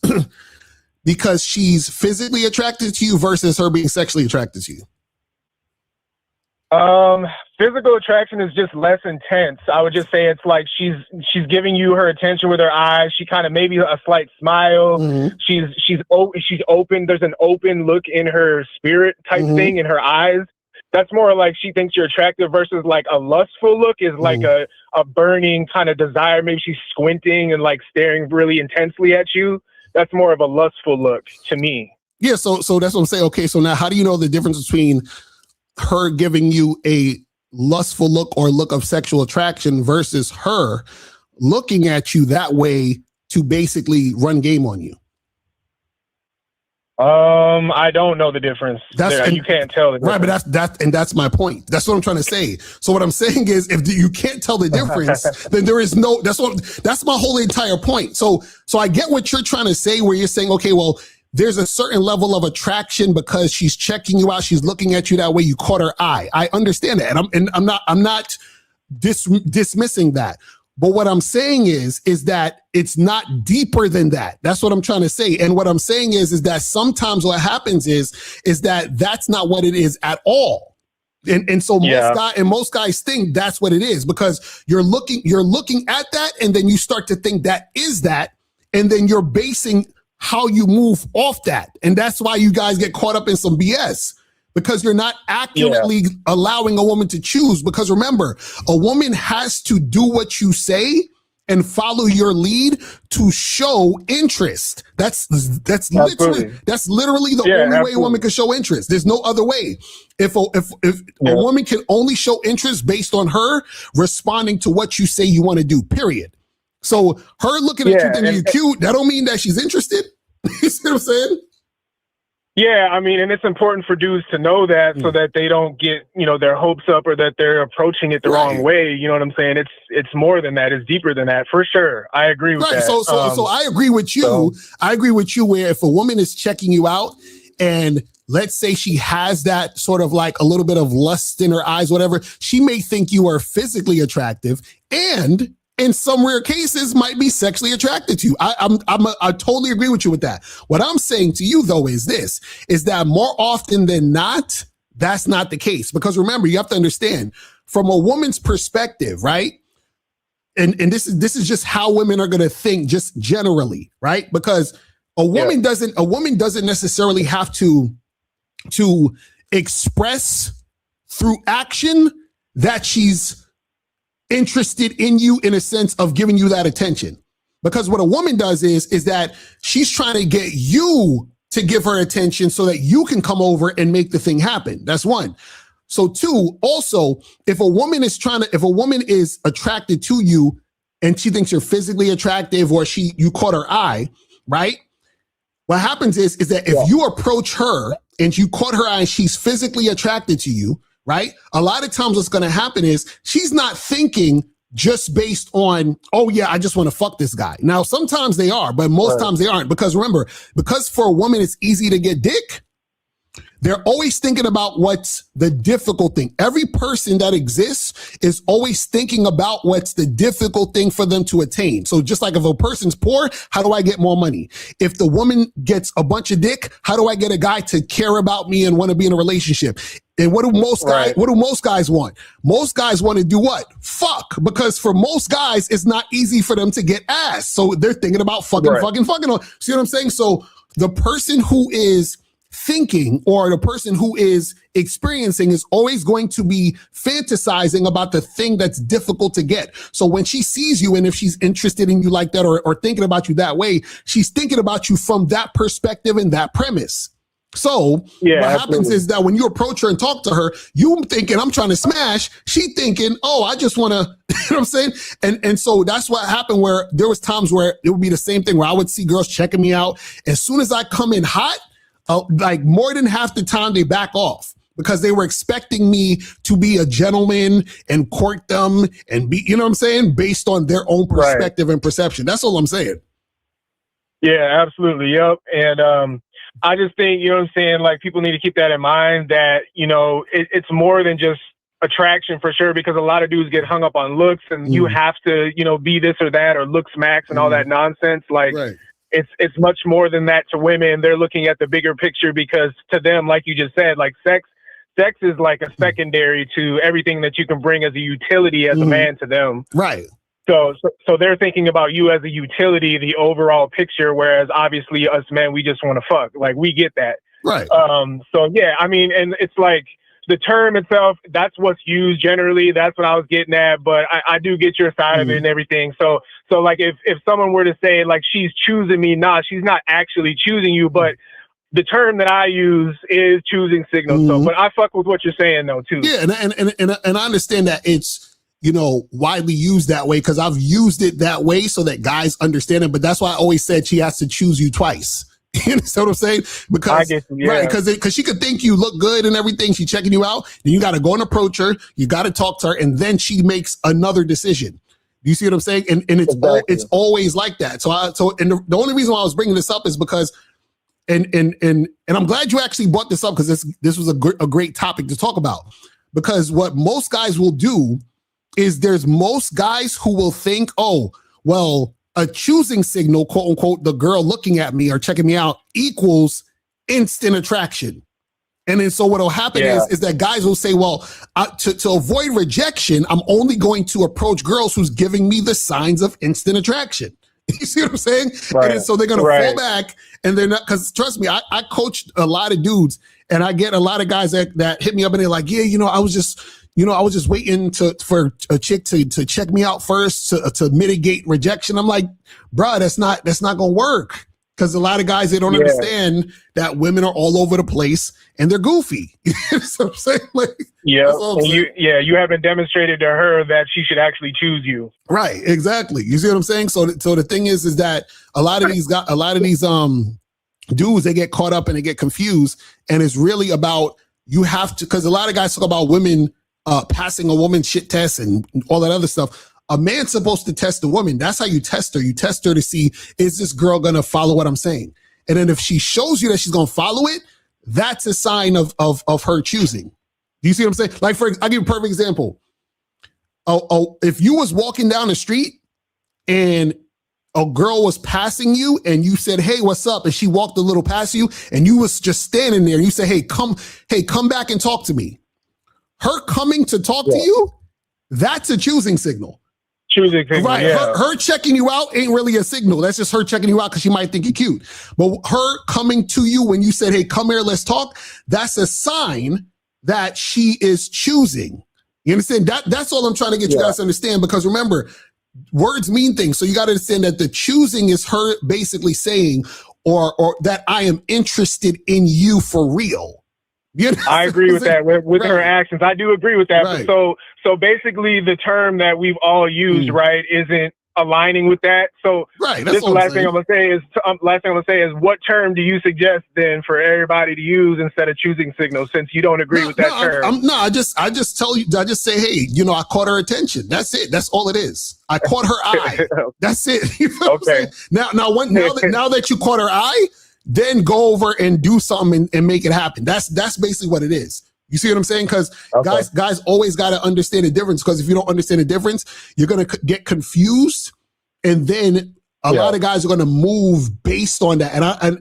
S9: she's physically attracted to you versus her being sexually attracted to you.
S14: Physical attraction is just less intense. I would just say it's like she's giving you her attention with her eyes. She kind of maybe a slight smile. Mm-hmm. She's open. There's an open look in her spirit type thing in her eyes. That's more like she thinks you're attractive versus like a lustful look is like a burning kind of desire. Maybe she's squinting and like staring really intensely at you. That's more of a lustful look to me.
S9: Yeah. So that's what I'm saying. Okay. So now how do you know the difference between her giving you a lustful look or look of sexual attraction versus her looking at you that way to basically run game on you?
S14: I don't know the difference. You can't tell the difference.
S9: Right, but that's my point. That's what I'm trying to say. So what I'm saying is, if you can't tell the difference, then there is no. That's my whole entire point. So I get what you're trying to say, where you're saying, okay, well, there's a certain level of attraction because she's checking you out, she's looking at you that way. You caught her eye. I understand that, and I'm not dismissing that. But what I'm saying is that it's not deeper than that. That's what I'm trying to say. And what I'm saying is that sometimes what happens is that that's not what it is at all. And so most guys think that's what it is because you're looking at that and then you start to think that is that, and then you're basing how you move off that. And that's why you guys get caught up in some BS. Because you're not accurately allowing a woman to choose. Because remember, a woman has to do what you say and follow your lead to show interest. That's literally the only way a woman can show interest. There's no other way. If a woman can only show interest based on her responding to what you say you want to do, period. So her looking at you thinking you're cute, that don't mean that she's interested. You see what I'm saying?
S14: Yeah, I mean, and it's important for dudes to know that so that they don't get, their hopes up or that they're approaching it the wrong way. You know what I'm saying? It's more than that. It's deeper than that, for sure. I agree with that.
S9: So I agree with you. I agree with you where if a woman is checking you out and let's say she has that sort of like a little bit of lust in her eyes, whatever, she may think you are physically attractive and in some rare cases might be sexually attracted to you. I totally agree with you with that. What I'm saying to you though is that more often than not, that's not the case. Because remember, you have to understand from a woman's perspective, right? And this is just how women are going to think just generally, right? Because a woman doesn't necessarily have to express through action that she's interested in you in a sense of giving you that attention. Because what a woman does is that she's trying to get you to give her attention so that you can come over and make the thing happen. That's one. So two, also, if a woman is attracted to you and she thinks you're physically attractive or you caught her eye, right? What happens is that if you approach her
S10: and you caught her eye and she's physically attracted to you, right? A lot of times what's going to happen is she's not thinking just based on, oh yeah, I just want to fuck this guy. Now, sometimes they are, but most times they aren't, because remember, because for a woman, it's easy to get dick. They're always thinking about what's the difficult thing. Every person that exists is always thinking about what's the difficult thing for them to attain. So just like if a person's poor, how do I get more money? If the woman gets a bunch of dick, how do I get a guy to care about me and want to be in a relationship? And what do most guys want? Most guys want to do what? Fuck. Because for most guys, it's not easy for them to get ass. So they're thinking about fucking. See what I'm saying? So the person who is thinking, or the person who is experiencing, is always going to be fantasizing about the thing that's difficult to get. So when she sees you, and if she's interested in you like that, or thinking about you that way, she's thinking about you from that perspective and that premise. So what happens is that when you approach her and talk to her, you thinking, I'm trying to smash. She thinking, oh, I just want to, you know what I'm saying? And so that's what happened, where there was times where it would be the same thing, where I would see girls checking me out. As soon as I come in hot, like more than half the time they back off, because they were expecting me to be a gentleman and court them and be, you know what I'm saying, based on their own perspective and perception. That's all I'm saying.
S14: Yeah, absolutely. Yep. And I just think, you know what I'm saying, like, people need to keep that in mind, that, you know, it's more than just attraction, for sure, because a lot of dudes get hung up on looks, and you have to, you know, be this or that, or looks max and all that nonsense. Like, it's much more than that to women. They're looking at the bigger picture, because to them, like you just said, like, sex is like a secondary to everything that you can bring as a utility as a man to them.
S10: Right.
S14: So they're thinking about you as a utility, the overall picture, whereas obviously us men, we just want to fuck. Like, we get that.
S10: Right.
S14: So yeah, I mean, and it's like, the term itself, that's what's used generally. That's what I was getting at, but I do get your side of it and everything. So like, if someone were to say, like, she's choosing me, nah, she's not actually choosing you, but the term that I use is choosing signal. So, but I fuck with what you're saying though too.
S10: Yeah, and I understand that it's, you know, widely used that way, because I've used it that way so that guys understand it. But that's why I always said she has to choose you twice. You understand what I'm saying? Because right, because she could think you look good and everything. She's checking you out, and you got to go and approach her. You got to talk to her, and then she makes another decision. Do you see what I'm saying? And it's always like that. So the only reason why I was bringing this up is because, and I'm glad you actually brought this up, because this was a great topic to talk about. Because what most guys will do is, there's most guys who will think, oh, well, a choosing signal, quote unquote, the girl looking at me or checking me out, equals instant attraction. And then so what'll happen is that guys will say, well, to avoid rejection, I'm only going to approach girls who's giving me the signs of instant attraction. You see what I'm saying? Right. And so they're going to fall back, and they're not, because trust me, I coached a lot of dudes, and I get a lot of guys that hit me up, and they're like, yeah, I was just waiting for a chick to check me out first to mitigate rejection. I'm like, bro, that's not going to work. Because a lot of guys, they don't understand that women are all over the place and they're goofy. So I'm saying, like,
S14: you haven't demonstrated to her that she should actually choose you.
S10: Right, exactly. You see what I'm saying? So the thing is that a lot of these dudes, they get caught up and they get confused, and it's really about, you have to, because a lot of guys talk about women passing a woman's shit test and all that other stuff. A man's supposed to test the woman. That's how you test her. You test her to see, is this girl going to follow what I'm saying? And then if she shows you that she's going to follow it, that's a sign of her choosing. Do you see what I'm saying? Like, I'll give you a perfect example. If you was walking down the street and a girl was passing you and you said, hey, what's up? And she walked a little past you and you was just standing there and you said, hey, come back and talk to me. Her coming to talk to you, that's a choosing signal.
S14: Choosing signal,
S10: right? Her checking you out ain't really a signal. That's just her checking you out because she might think you're cute. But her coming to you when you said, hey, come here, let's talk, that's a sign that she is choosing. You understand? That's all I'm trying to get you guys to understand, because remember, words mean things. So you got to understand that the choosing is her basically saying, or that I am interested in you for real. You know,
S14: I agree with that with her actions. I do agree with that. Right. So basically the term that we've all used, right, isn't aligning with that. So
S10: Right.
S14: this the last thing I'm gonna say is what term do you suggest then for everybody to use instead of choosing signals, since you don't agree with that term?
S10: I just tell you, I just say, hey, I caught her attention. That's it. That's all it is. I caught her eye. That's it. You know what I'm saying? Now that you caught her eye, then go over and do something and make it happen. That's basically what it is. You see what I'm saying? Because guys always got to understand the difference. Because if you don't understand the difference, you're gonna get confused, and then a lot of guys are gonna move based on that.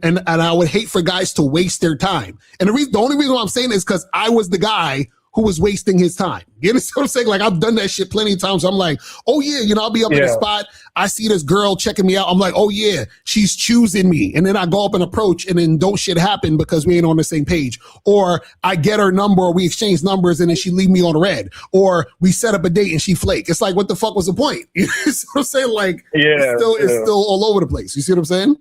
S10: And I would hate for guys to waste their time. And the only reason why I'm saying is because I was the guy who was wasting his time. You understand what I'm saying? Like, I've done that shit plenty of times. I'm like, oh yeah, I'll be up in the spot. I see this girl checking me out. I'm like, oh yeah, she's choosing me. And then I go up and approach, and then don't shit happen because we ain't on the same page. Or I get her number, or we exchange numbers, and then she leave me on red. Or we set up a date and she flake. It's like, what the fuck was the point? You see what I'm saying? Like, it's still all over the place. You see what I'm saying?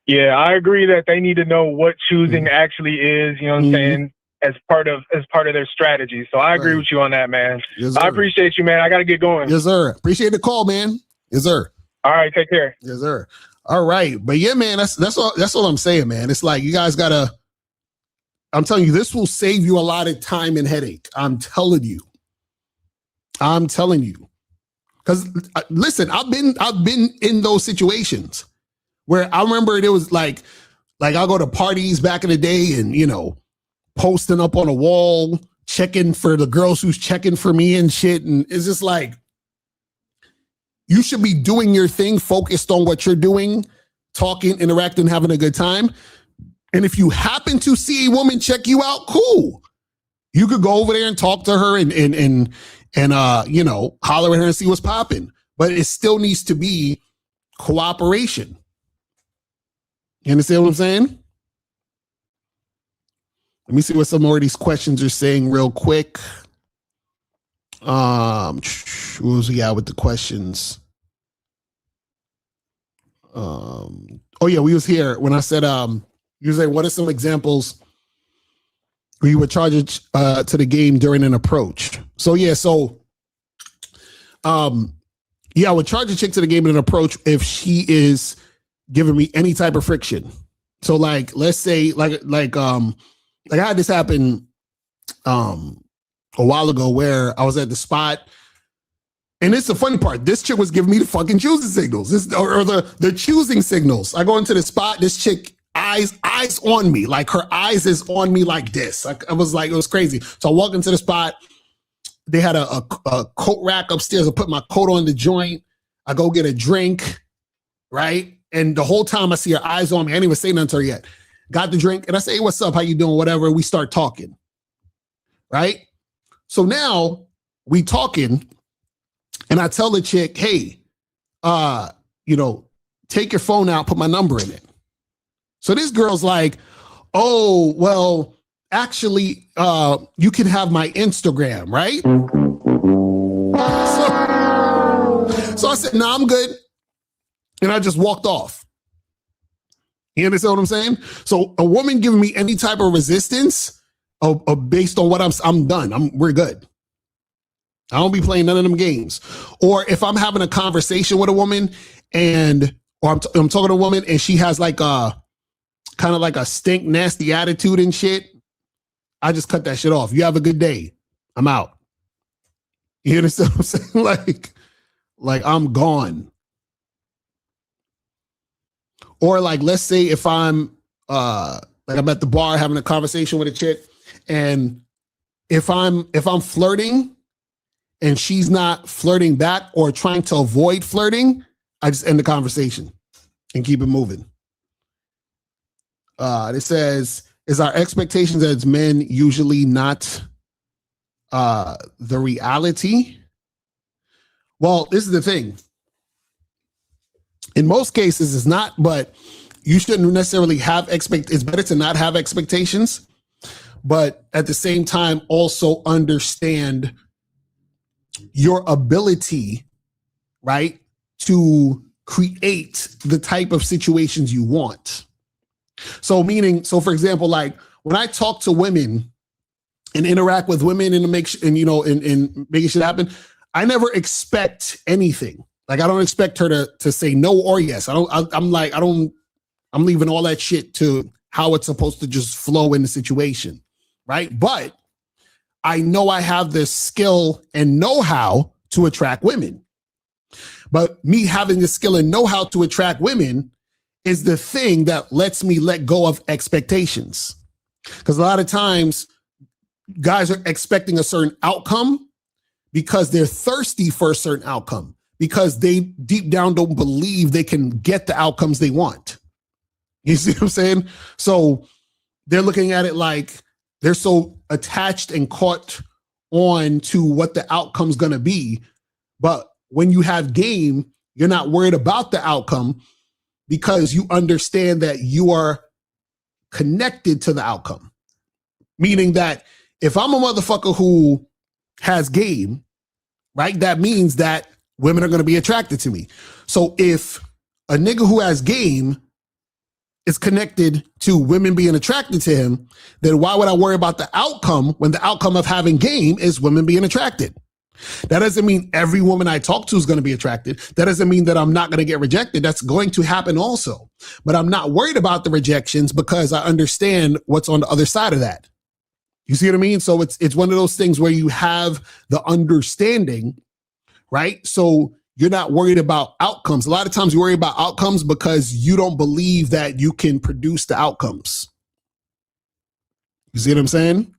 S14: Yeah, I agree that they need to know what choosing actually is, you know what I'm saying, as part of their strategy. So I agree with you on that, man.
S10: Yes,
S14: I appreciate you, man. I got to get going.
S10: Yes, sir. Appreciate the call, man. Yes, sir.
S14: All right, take care.
S10: Yes, sir. All right. But yeah, man, that's all I'm saying, man. It's like, you guys gotta, I'm telling you, this will save you a lot of time and headache. I'm telling you. Because listen, I've been in those situations where I remember it was like I'll go to parties back in the day and, posting up on a wall, checking for the girls who's checking for me and shit. And it's just like, you should be doing your thing, focused on what you're doing, talking, interacting, having a good time. And if you happen to see a woman check you out, cool. You could go over there and talk to her and holler at her and see what's popping. But it still needs to be cooperation. You understand what I'm saying? Let me see what some more of these questions are saying real quick. What was we got with the questions? We was here when I said, you say, what are some examples where you would charge it to the game during an approach? I would charge a chick to the game in an approach if she is giving me any type of friction. So like, let's say I had this happen a while ago where I was at the spot, and it's the funny part. This chick was giving me the fucking choosing signals, the choosing signals. I go into the spot, this chick eyes on me, like her eyes is on me like this. I was like, it was crazy. So I walked into the spot. They had a coat rack upstairs. I put my coat on the joint. I go get a drink, right? And the whole time I see her eyes on me. I didn't even say nothing to her yet. Got the drink, and I say, hey, what's up? How you doing? Whatever. We start talking, right? So now we talking, and I tell the chick, hey, take your phone out, put my number in it. So this girl's like, oh, well, actually, you can have my Instagram, right? So I said, no, I'm good. And I just walked off. You understand what I'm saying? So a woman giving me any type of resistance based on what I'm done. We're good. I don't be playing none of them games. Or if I'm having a conversation with a woman or I'm talking to a woman and she has like a kind of like a stink, nasty attitude and shit, I just cut that shit off. You have a good day. I'm out. You understand what I'm saying? Like I'm gone. Or like, let's say if I'm I'm at the bar having a conversation with a chick, and if I'm flirting and she's not flirting back or trying to avoid flirting, I just end the conversation and keep it moving. It says, is our expectations as men usually not the reality? Well, this is the thing. In most cases, it's not, but you shouldn't necessarily have it's better to not have expectations, but at the same time, also understand your ability, right, to create the type of situations you want. So for example, like when I talk to women and interact with women and making shit happen, I never expect anything.
S9: Like, I don't expect her to say no or yes. I'm leaving all that shit to how it's supposed to just flow in the situation, right? But I know I have the skill and know-how to attract women. But me having the skill and know-how to attract women is the thing that lets me let go of expectations. Because a lot of times guys are expecting a certain outcome because they're thirsty for a certain outcome, because they deep down don't believe they can get the outcomes they want. You see what I'm saying? So they're looking at it like they're so attached and caught on to what the outcome's going to be. But when you have game, you're not worried about the outcome because you understand that you are connected to the outcome. Meaning that if I'm a motherfucker who has game, right, that means that women are going to be attracted to me. So if a nigga who has game is connected to women being attracted to him, then why would I worry about the outcome when the outcome of having game is women being attracted? That doesn't mean every woman I talk to is going to be attracted. That doesn't mean that I'm not going to get rejected. That's going to happen also. But I'm not worried about the rejections because I understand what's on the other side of that. You see what I mean? So it's one of those things where you have the understanding, right? So you're not worried about outcomes. A lot of times you worry about outcomes because you don't believe that you can produce the outcomes. You see what I'm saying?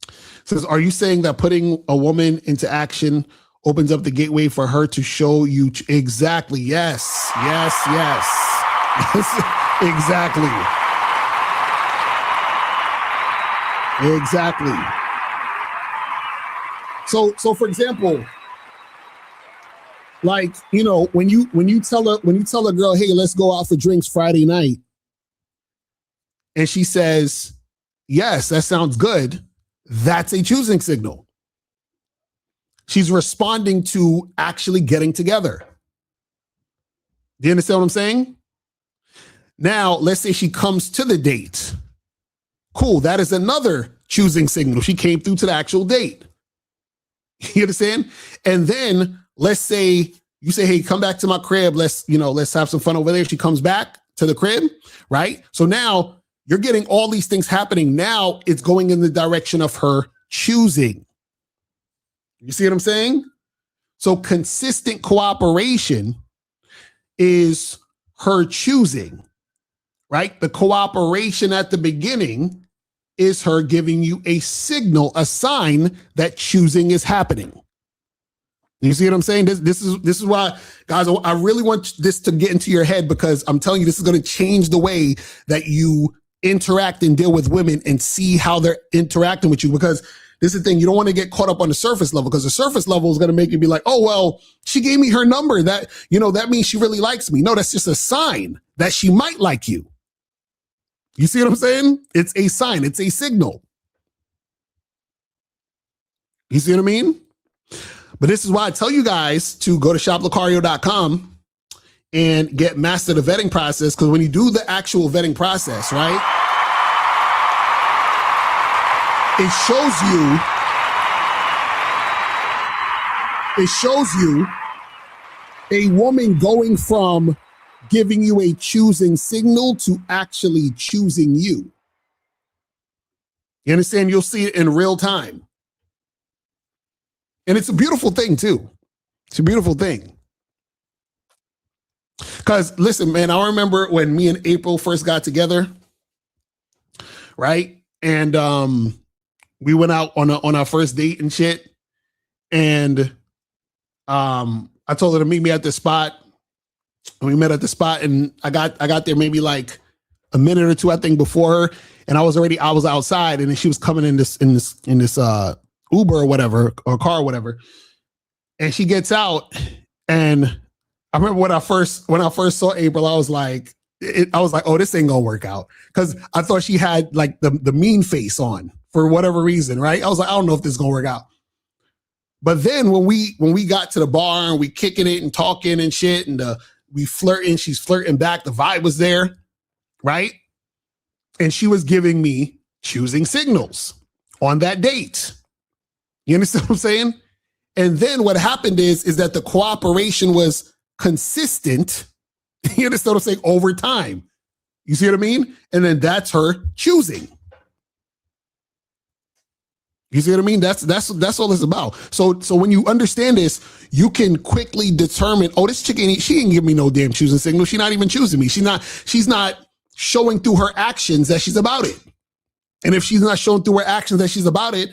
S9: It says, are you saying that putting a woman into action opens up the gateway for her to show you? Exactly. Yes. Yes. Yes. Exactly. Exactly. So for example, like, you know, when you tell a girl, hey, let's go out for drinks Friday night, and she says, yes, that sounds good, that's a choosing signal. She's responding to actually getting together. Do you understand what I'm saying? Now, let's say she comes to the date. Cool, that is another choosing signal. She came through to the actual date. You understand? And then let's say you say, hey, come back to my crib. Let's have some fun over there. She comes back to the crib, right? So now you're getting all these things happening. Now it's going in the direction of her choosing. You see what I'm saying? So consistent cooperation is her choosing, right? The cooperation at the beginning is her giving you a signal, a sign that choosing is happening. You see what I'm saying? This is why, guys, I really want this to get into your head, because I'm telling you, this is going to change the way that you interact and deal with women and see how they're interacting with you. Because this is the thing, you don't want to get caught up on the surface level, because the surface level is going to make you be like, oh, well, she gave me her number. That means she really likes me. No, that's just a sign that she might like you. You see what I'm saying? It's a sign. It's a signal. You see what I mean? But this is why I tell you guys to go to shoplocario.com and get master the vetting process. Because when you do the actual vetting process, right, it shows you a woman going from giving you a choosing signal to actually choosing you. You understand? You'll see it in real time. And it's a beautiful thing too. It's a beautiful thing. Because listen, man, I remember when me and April first got together, right? And we went out on our first date and shit. And I told her to meet me at the spot. And we met at the spot, and I got there maybe like a minute or two, I think, before her. And I was outside, and then she was coming in this Uber or whatever, or car or whatever. And she gets out, and I remember when I first saw April, I was like, oh, this ain't gonna work out. Because I thought she had like the mean face on for whatever reason, right? I was like, I don't know if this is gonna work out. But then when we got to the bar and we kicking it and talking and shit, and we flirting, she's flirting back, the vibe was there, right? And she was giving me choosing signals on that date. You understand what I'm saying?
S10: And then what happened is that the cooperation was consistent. You understand what I'm saying? Over time. You see what I mean? And then that's her choosing. You see what I mean? That's all it's about. So when you understand this, you can quickly determine, oh, this chick she ain't give me no damn choosing signal. She's not even choosing me. She's not showing through her actions that she's about it. And if she's not showing through her actions that she's about it,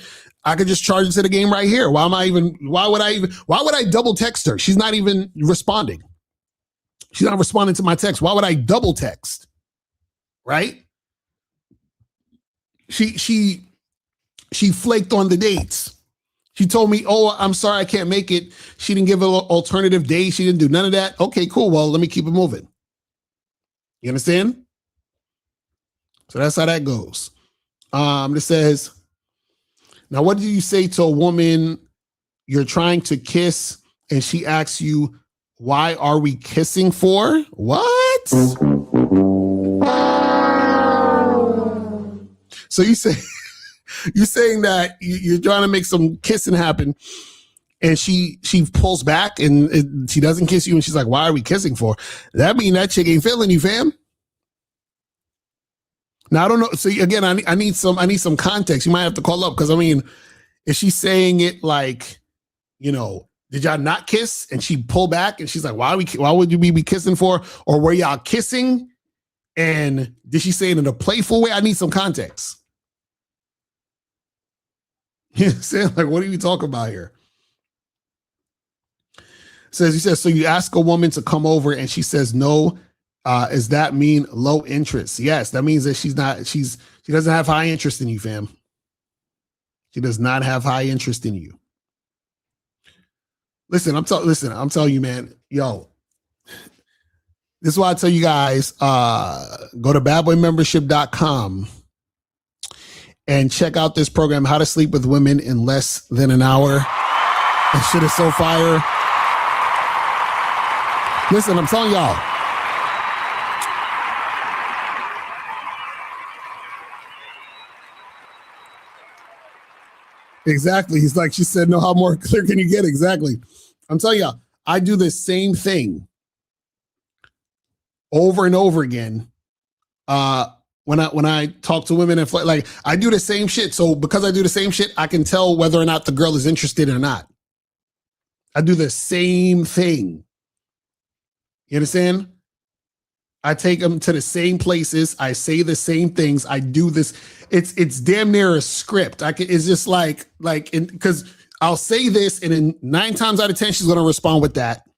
S10: I could just charge it to the game right here. Why would I double text her? She's not even responding. She's not responding to my text. Why would I double text? Right? She flaked on the dates. She told me, oh, I'm sorry, I can't make it. She didn't give an alternative day. She didn't do none of that. Okay, cool. Well, let me keep it moving. You understand? So that's how that goes. This says, now what do you say to a woman you're trying to kiss and she asks you, why are we kissing for? What? So you say, you're saying that you're trying to make some kissing happen and she pulls back and she doesn't kiss you and she's like, why are we kissing for? That mean that chick ain't feeling you, fam. Now I don't know. So again, I need some context. You might have to call up because I mean, is she saying it like, you know, did y'all not kiss? And she pulled back and she's like, why would you be kissing for? Or were y'all kissing? And did she say it in a playful way? I need some context. You know what I'm saying? Like, what are you talking about here? He says, so you ask a woman to come over and she says no. Does that mean low interest? Yes, that means that she doesn't have high interest in you, fam. She does not have high interest in you. Listen, I'm telling you, man, yo, this is why I tell you guys, go to badboymembership.com and check out this program, How to Sleep with Women in Less Than an Hour. That shit is so fire. Listen, I'm telling y'all. Exactly. He's like, she said, no, how more clear can you get? Exactly. I'm telling y'all, I do the same thing over and over again. When I talk to women and like I do the same shit. So because I do the same shit, I can tell whether or not the girl is interested or not. I do the same thing. You understand? I take them to the same places. I say the same things. I do this. It's damn near a script. It's just like because I'll say this and then 9 times out of 10, she's going to respond with that.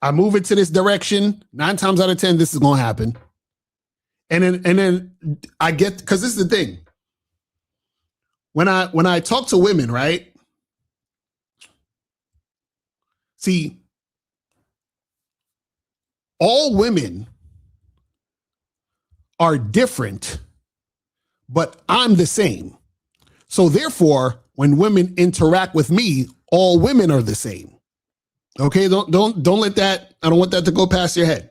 S10: I move it to this direction. 9 times out of 10, this is going to happen. And then I get, because this is the thing. When I talk to women, right? See, all women are different, but I'm the same. So therefore, when women interact with me, all women are the same. Okay, don't let that, I don't want that to go past your head.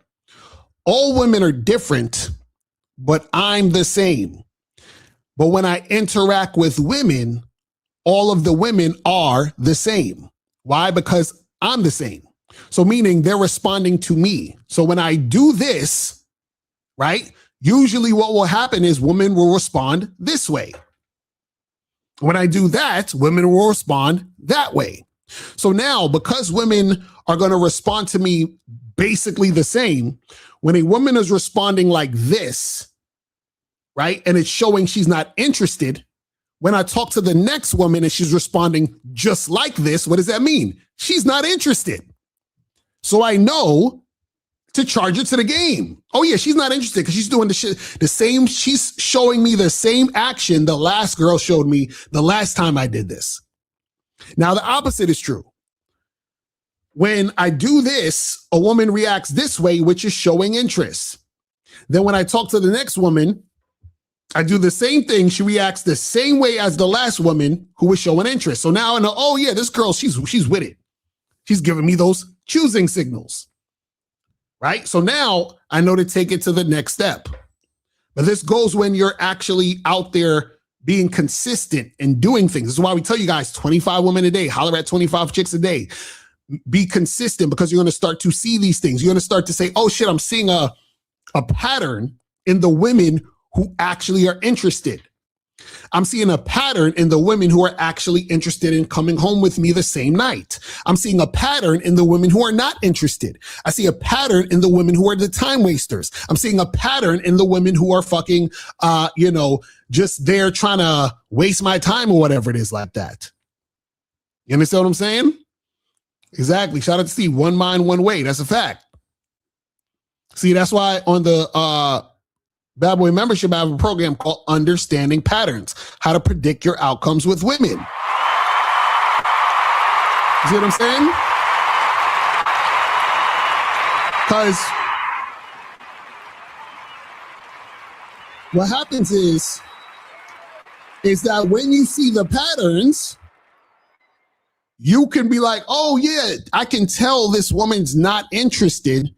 S10: All women are different, but I'm the same. But when I interact with women, all of the women are the same. Why? Because I'm the same. So meaning they're responding to me. So when I do this, right, usually what will happen is women will respond this way. When I do that, women will respond that way. So now, because women are going to respond to me basically the same, when a woman is responding like this, right, and it's showing she's not interested, when I talk to the next woman and she's responding just like this, what does that mean? She's not interested. So I know to charge it to the game. Oh yeah, she's not interested because she's doing the same. She's showing me the same action the last girl showed me the last time I did this. Now the opposite is true. When I do this, a woman reacts this way, which is showing interest. Then when I talk to the next woman, I do the same thing. She reacts the same way as the last woman who was showing interest. So now I know, oh yeah, this girl, she's with it. She's giving me those choosing signals, right? So now I know to take it to the next step. But this goes when you're actually out there being consistent and doing things. This is why we tell you guys 25 women a day, holler at 25 chicks a day. Be consistent, because you're going to start to see these things. You're going to start to say, oh shit, I'm seeing a pattern in the women who actually are interested. I'm seeing a pattern in the women who are actually interested in coming home with me the same night. I'm seeing a pattern in the women who are not interested. I see a pattern in the women who are the time wasters. I'm seeing a pattern in the women who are fucking, just there trying to waste my time or whatever it is like that. You understand what I'm saying? Exactly. Shout out to Steve. One mind, one way. That's a fact. See, that's why on the Bad Boy membership, I have a program called Understanding Patterns, how to predict your outcomes with women. You see what I'm saying? Because what happens is that when you see the patterns, you can be like, oh yeah, I can tell this woman's not interested.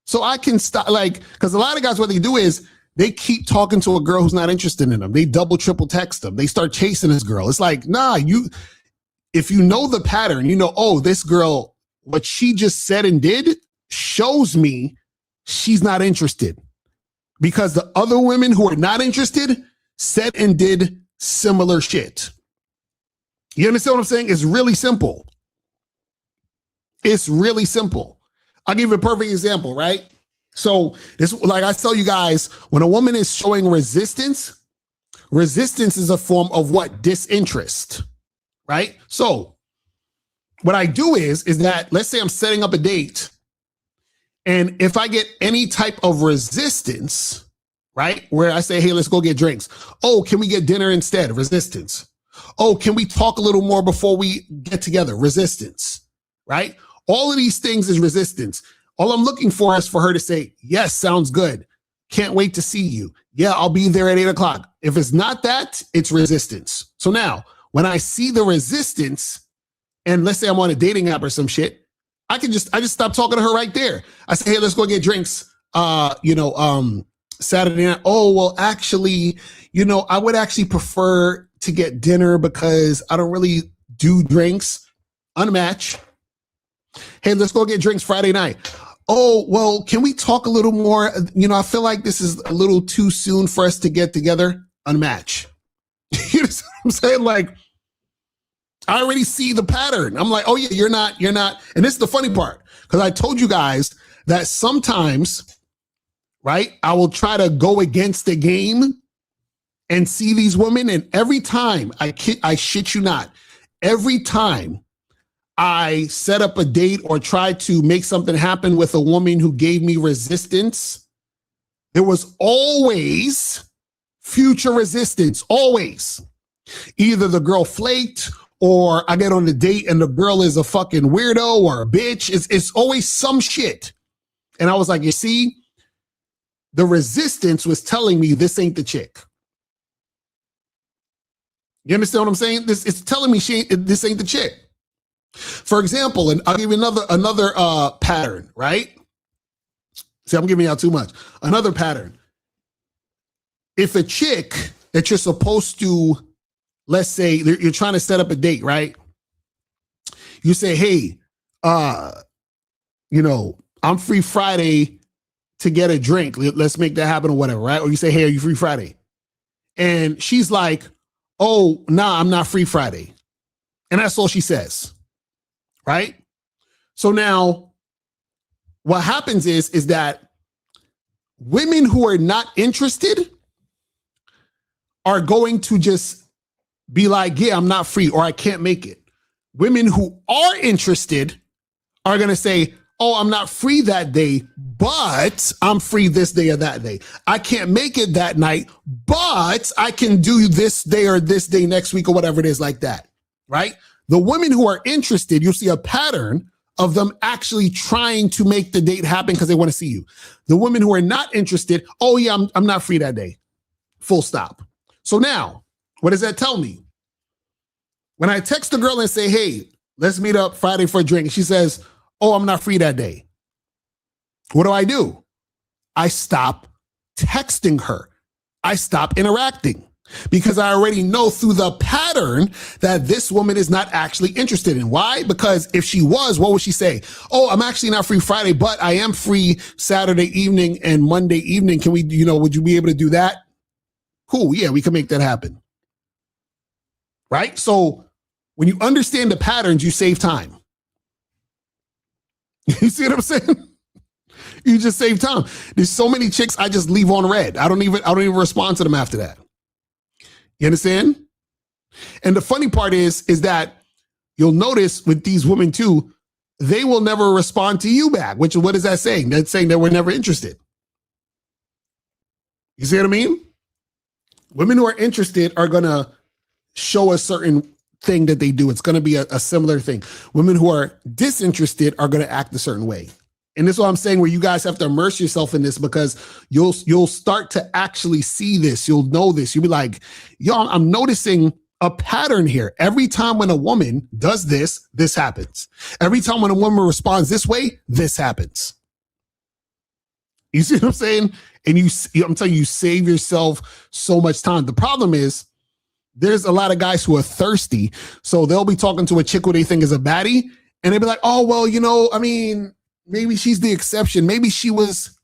S10: So I can stop, because a lot of guys, what they do is they keep talking to a girl who's not interested in them. They double, triple text them. They start chasing this girl. It's like, nah, if you know the pattern, you know, oh, this girl, what she just said and did shows me she's not interested, because the other women who are not interested said and did similar shit. You understand what I'm saying? It's really simple. It's really simple. I'll give you a perfect example, right? So this, like I tell you guys, when a woman is showing resistance is a form of what? Disinterest, right? So what I do is that, let's say I'm setting up a date, and if I get any type of resistance, right? Where I say, hey, let's go get drinks. Oh, can we get dinner instead? Resistance. Oh, can we talk a little more before we get together? Resistance, right? All of these things is resistance. All I'm looking for is for her to say, yes, sounds good. Can't wait to see you. Yeah, I'll be there at 8:00. If it's not that, it's resistance. So now when I see the resistance, and let's say I'm on a dating app or some shit, I just stop talking to her right there. I say, hey, let's go get drinks. Saturday night. Oh, well, actually, I would actually prefer to get dinner because I don't really do drinks. Unmatch. Hey, let's go get drinks Friday night. Oh, well, can we talk a little more? I feel like this is a little too soon for us to get together. Unmatch. You know what I'm saying? Like, I already see the pattern. I'm like, oh yeah, you're not. And this is the funny part, because I told you guys that sometimes, right, I will try to go against the game and see these women. And every time, I shit you not, every time I set up a date or try to make something happen with a woman who gave me resistance, there was always future resistance, always. Either the girl flaked, or I get on the date and the girl is a fucking weirdo or a bitch. It's always some shit. And I was like, you see, the resistance was telling me this ain't the chick. You understand what I'm saying? It's telling me this ain't the chick. For example, and I'll give you another pattern, right? See, I'm giving y'all too much. Another pattern. If a chick that you're supposed to, let's say you're trying to set up a date, right? You say, hey, I'm free Friday to get a drink. Let's make that happen or whatever, right? Or you say, hey, are you free Friday? And she's like, oh, nah, I'm not free Friday. And that's all she says. Right? So now what happens is that women who are not interested are going to just be like, yeah, I'm not free, or I can't make it. Women who are interested are going to say, oh, I'm not free that day, but I'm free this day or that day. I can't make it that night, but I can do this day or this day next week or whatever it is like that. Right? The women who are interested, you'll see a pattern of them actually trying to make the date happen because they want to see you. The women who are not interested, oh yeah, I'm not free that day. Full stop. So now, what does that tell me? When I text the girl and say, hey, let's meet up Friday for a drink, she says, oh, I'm not free that day. What do? I stop texting her. I stop interacting. because I already know through the pattern that this woman is not actually interested in. Why? Because if she was, what would she say? Oh, I'm actually not free Friday, but I am free Saturday evening and Monday evening. Can we, would you be able to do that? Cool. Yeah, we can make that happen. Right? So when you understand the patterns, you save time. You see what I'm saying? You just save time. There's so many chicks I just leave on red. I don't even respond to them after that. You understand? And the funny part is that you'll notice with these women too, they will never respond to you back. Which, what is that saying? That's saying that we're never interested. You see what I mean? Women who are interested are going to show a certain thing that they do. It's going to be a similar thing. Women who are disinterested are going to act a certain way. And this is what I'm saying, where you guys have to immerse yourself in this, because you'll start to actually see this. You'll know this. You'll be like, yo, I'm noticing a pattern here. Every time when a woman does this, this happens. Every time when a woman responds this way, this happens. You see what I'm saying? And I'm telling you, you save yourself so much time. The problem is there's a lot of guys who are thirsty. So they'll be talking to a chick who they think is a baddie, and they'll be like, oh, well, maybe she's the exception. Maybe she was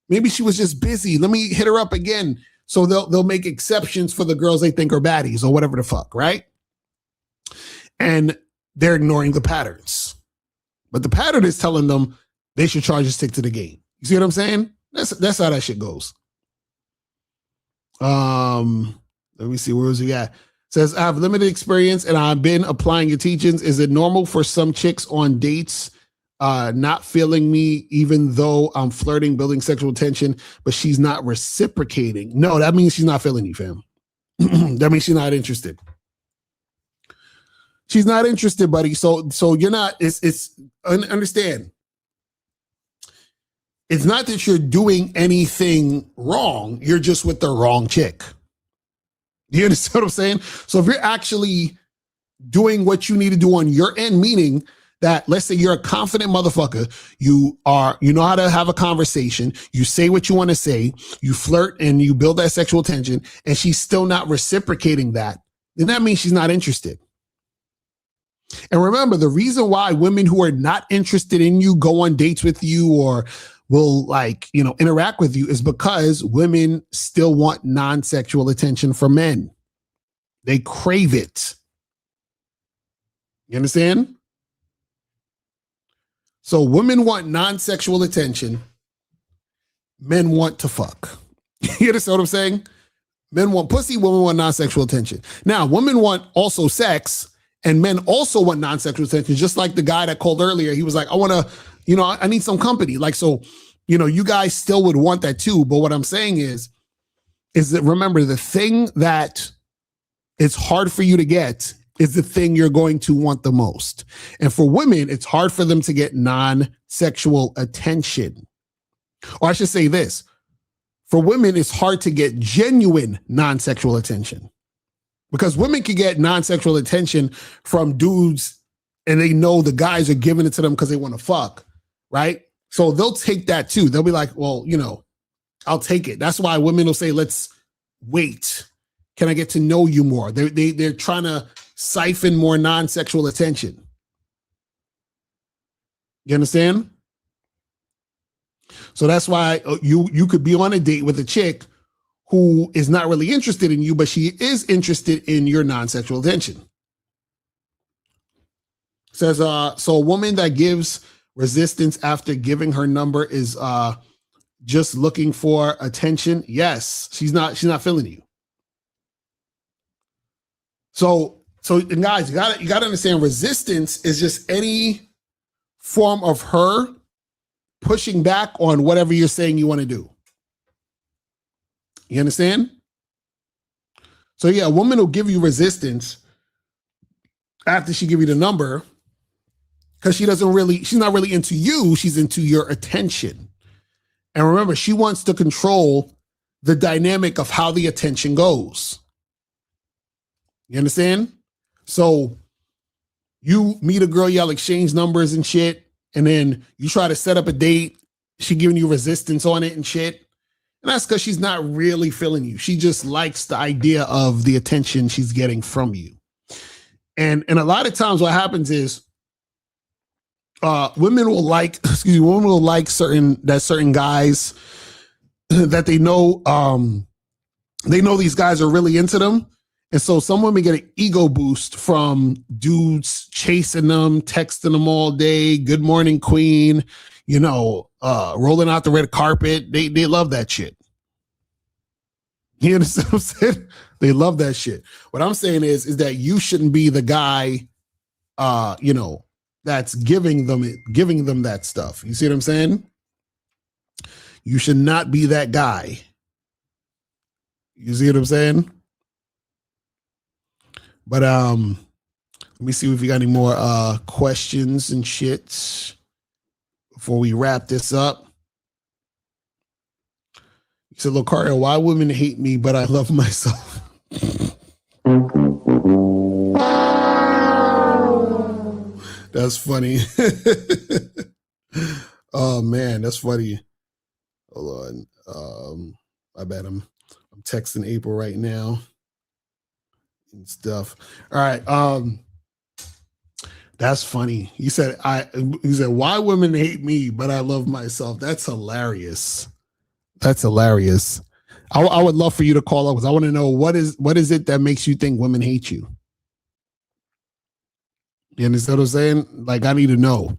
S10: just busy. Let me hit her up again. So they'll make exceptions for the girls they think are baddies or whatever the fuck, right? And they're ignoring the patterns. But the pattern is telling them they should try to stick to the game. You see what I'm saying? That's how that shit goes. Let me see, where was he at? Says, I have limited experience and I've been applying your teachings. Is it normal for some chicks on dates not feeling me, even though I'm flirting, building sexual tension, but she's not reciprocating? No, that means she's not feeling you, fam. That means she's not interested. She's not interested, buddy. So you're not, understand. It's not that you're doing anything wrong. You're just with the wrong chick. You understand what I'm saying? So if you're actually doing what you need to do on your end, meaning that, let's say you're a confident motherfucker, you know how to have a conversation, you say what you want to say, you flirt and you build that sexual tension, and she's still not reciprocating that, then that means she's not interested. And remember, the reason why women who are not interested in you go on dates with you or will interact with you is because women still want non-sexual attention from men. They crave it. You understand? So women want non-sexual attention. Men want to fuck. You understand what I'm saying? Men want pussy, women want non-sexual attention. Now, women want also sex, and men also want non-sexual attention. Just like the guy that called earlier, he was like, I want to, I need some company. Like, so, you guys still would want that too. But what I'm saying is that, remember, the thing that it's hard for you to get is the thing you're going to want the most. And for women, it's hard for them to get non-sexual attention. Or I should say this, for women, it's hard to get genuine non-sexual attention, because women can get non-sexual attention from dudes and they know the guys are giving it to them because they want to fuck, right? So they'll take that too. They'll be like, well, I'll take it. That's why women will say, let's wait. Can I get to know you more? They're trying to siphon more non-sexual attention. You understand? So that's why you could be on a date with a chick who is not really interested in you, but she is interested in your non-sexual attention. Says, so a woman that gives resistance after giving her number is just looking for attention. Yes, she's not feeling you. So guys, you gotta understand, resistance is just any form of her pushing back on whatever you're saying you want to do. You understand? So yeah, a woman will give you resistance after she give you the number because she's not really into you, she's into your attention. And remember, she wants to control the dynamic of how the attention goes. You understand? So you meet a girl, y'all exchange numbers and shit, and then you try to set up a date, she giving you resistance on it and shit. And And that's because she's not really feeling you. She just likes the idea of the attention she's getting from you. And a lot of times what happens is women will like certain guys that they know these guys are really into them. And so some women get an ego boost from dudes chasing them, texting them all day, good morning, queen, rolling out the red carpet. They love that shit. You understand what I'm saying? They love that shit. What I'm saying is that you shouldn't be the guy, that's giving them that stuff. You see what I'm saying? You should not be that guy. You see what I'm saying? But let me see if we got any more questions and shits before we wrap this up. He said, Locario, why women hate me, but I love myself? That's funny. Oh man, that's funny. Hold on. I bet I'm texting April right now and stuff. All right. That's funny. He said, why women hate me, but I love myself. That's hilarious. That's hilarious. I would love for you to call up because I want to know what is it that makes you think women hate you? You understand what I'm saying? Like, I need to know.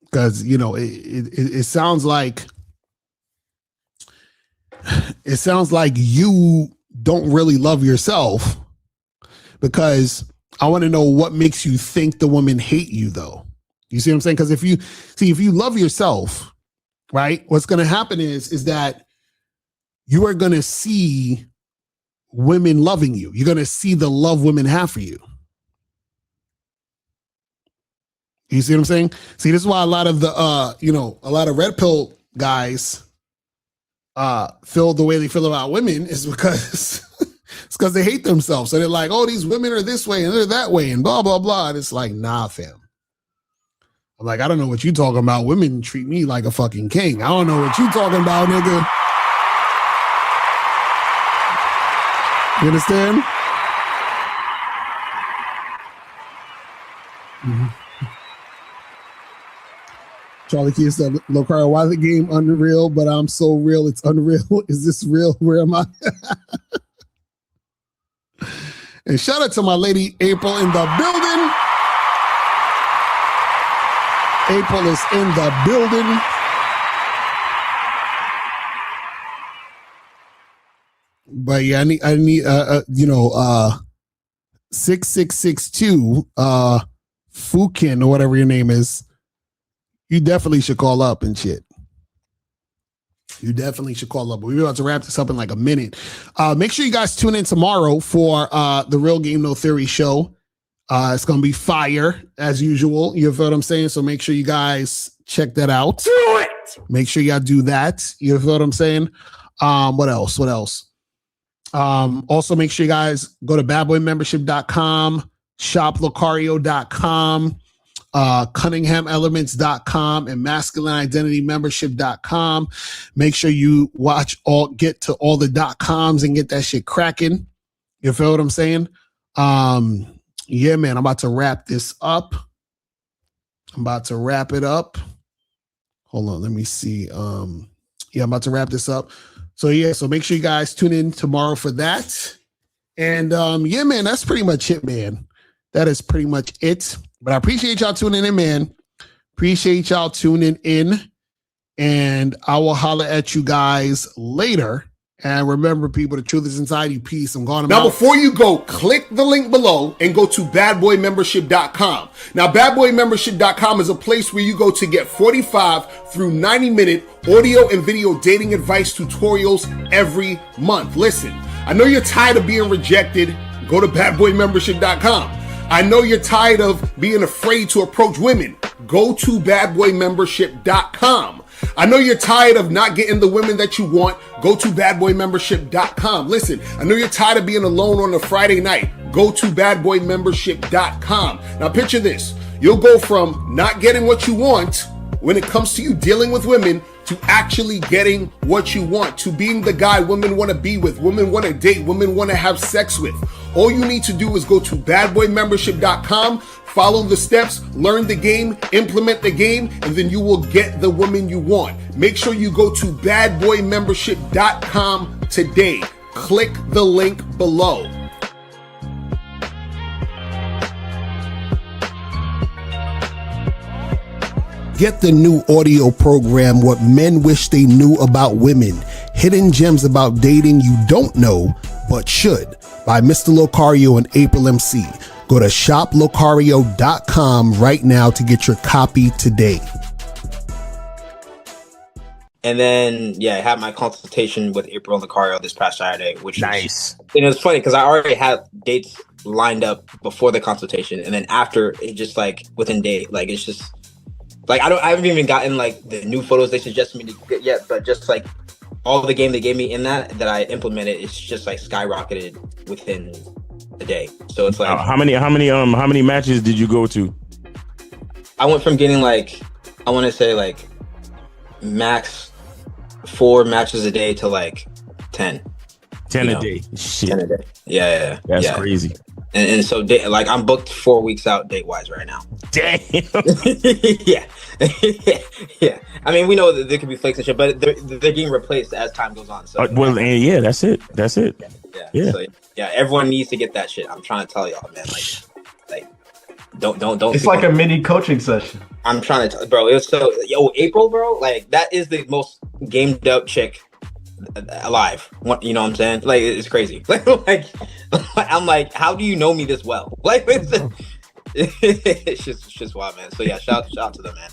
S10: Because, it sounds like you don't really love yourself, because I want to know what makes you think the women hate you, though. You see what I'm saying? Because if you love yourself, right, what's going to happen is that you are going to see women loving you. You're going to see the love women have for you. You see what I'm saying? See, this is why a lot of the, red pill guys feel the way they feel about women is because it's because they hate themselves. So they're like, oh, these women are this way and they're that way and blah, blah, blah. And it's like, nah, fam. I'm like, I don't know what you talking about. Women treat me like a fucking king. I don't know what you talking about, nigga. You understand? Mm-hmm. Charlie Key said, Locario, why is the game unreal, but I'm so real, it's unreal. Is this real? Where am I? And shout out to my lady April in the building. April is in the building. But yeah, I need 6662 Fukin or whatever your name is. You definitely should call up and shit. You definitely should call up. We're about to wrap this up in like a minute. Make sure you guys tune in tomorrow for the Real Game No Theory show. It's going to be fire as usual. You feel what I'm saying? So make sure you guys check that out. Do it! Make sure y'all do that. You feel what I'm saying? What else? Also make sure you guys go to badboymembership.com, shoplocario.com, CunninghamElements.com, and MasculineIdentityMembership.com. Make sure you get to all the .coms and get that shit cracking. You feel what I'm saying? Yeah, man, I'm about to wrap this up. I'm about to wrap it up. Hold on, let me see. I'm about to wrap this up. So make sure you guys tune in tomorrow for that. And yeah, man, that's pretty much it, man. That is pretty much it. But I appreciate y'all tuning in, man. Appreciate y'all tuning in. And I will holler at you guys later. And remember, people, the truth is inside you. Peace. I'm going
S15: now, before you go, click the link below and go to badboymembership.com. Now, badboymembership.com is a place where you go to get 45 through 90-minute audio and video dating advice tutorials every month. Listen, I know you're tired of being rejected. Go to badboymembership.com. I know you're tired of being afraid to approach women. Go to badboymembership.com. I know you're tired of not getting the women that you want. Go to badboymembership.com. Listen, I know you're tired of being alone on a Friday night. Go to badboymembership.com. Now picture this. You'll go from not getting what you want when it comes to you dealing with women to actually getting what you want, to being the guy women want to be with, women want to date, women want to have sex with. All you need to do is go to badboymembership.com, follow the steps, learn the game, implement the game, and then you will get the woman you want. Make sure you go to badboymembership.com today. Click the link below. Get the new audio program, What Men Wish They Knew About Women. Hidden gems about dating you don't know, but should, by Mr. Locario and April MC. Go to shoplocario.com right now to get your copy today.
S16: And then, yeah, I had my consultation with April and Locario this past Saturday, which
S5: nice.
S16: And it was funny because I already had dates lined up before the consultation, and then after, it just like within day, like it's just like I haven't even gotten like the new photos they suggested me to get yet, but just like all the game they gave me in that I implemented, it's just like skyrocketed within a day. So it's like
S5: how many matches did you go to?
S16: I went from getting like, I want to say like max 4 matches a day to like 10
S5: a day. Shit.
S16: 10 a day. Yeah.
S5: That's crazy.
S16: And so like I'm booked 4 weeks out date wise right now.
S5: Damn.
S16: Yeah. Yeah. I mean, we know that there could be flakes and shit, but they're getting replaced as time goes on. So
S5: yeah, that's it. Yeah.
S16: So, yeah, everyone needs to get that shit. I'm trying to tell y'all, man. Like don't.
S17: It's like a mini coaching session.
S16: I'm trying to tell, bro. It was so April, bro. Like that is the most gamed up chick alive. You know what I'm saying? Like it's crazy. like I'm like, how do you know me this well? Like it's just wild, man. So yeah, shout out to them, man.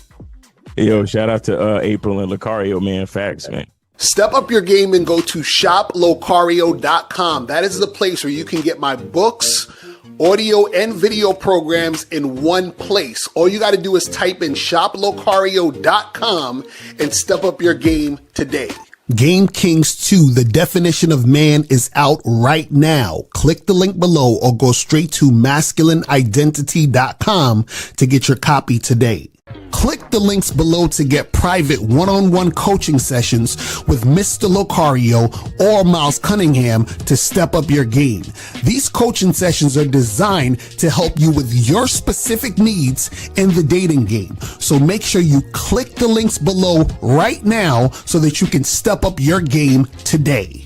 S5: Yo, shout out to April and Locario, man. Facts, man.
S15: Step up your game and go to shoplocario.com. That is the place where you can get my books, audio and video programs in one place. All you got to do is type in shoplocario.com and step up your game today. Game Kings 2, the definition of man, is out right now. Click the link below or go straight to masculineidentity.com to get your copy today. Click the links below to get private one-on-one coaching sessions with Mr. Locario or Miles Cunningham to step up your game. These coaching sessions are designed to help you with your specific needs in the dating game. So make sure you click the links below right now so that you can step up your game today.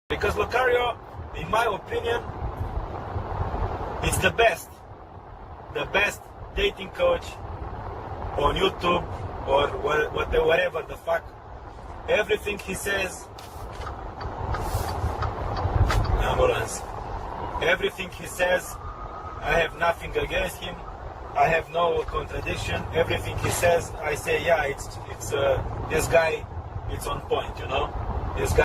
S18: Because Locario, in my opinion, is the best dating coach on YouTube or whatever the fuck. Everything he says, ambulance. Everything he says, I have nothing against him. I have no contradiction. Everything he says, I say, yeah, it's this guy, it's on point, you know. This guy.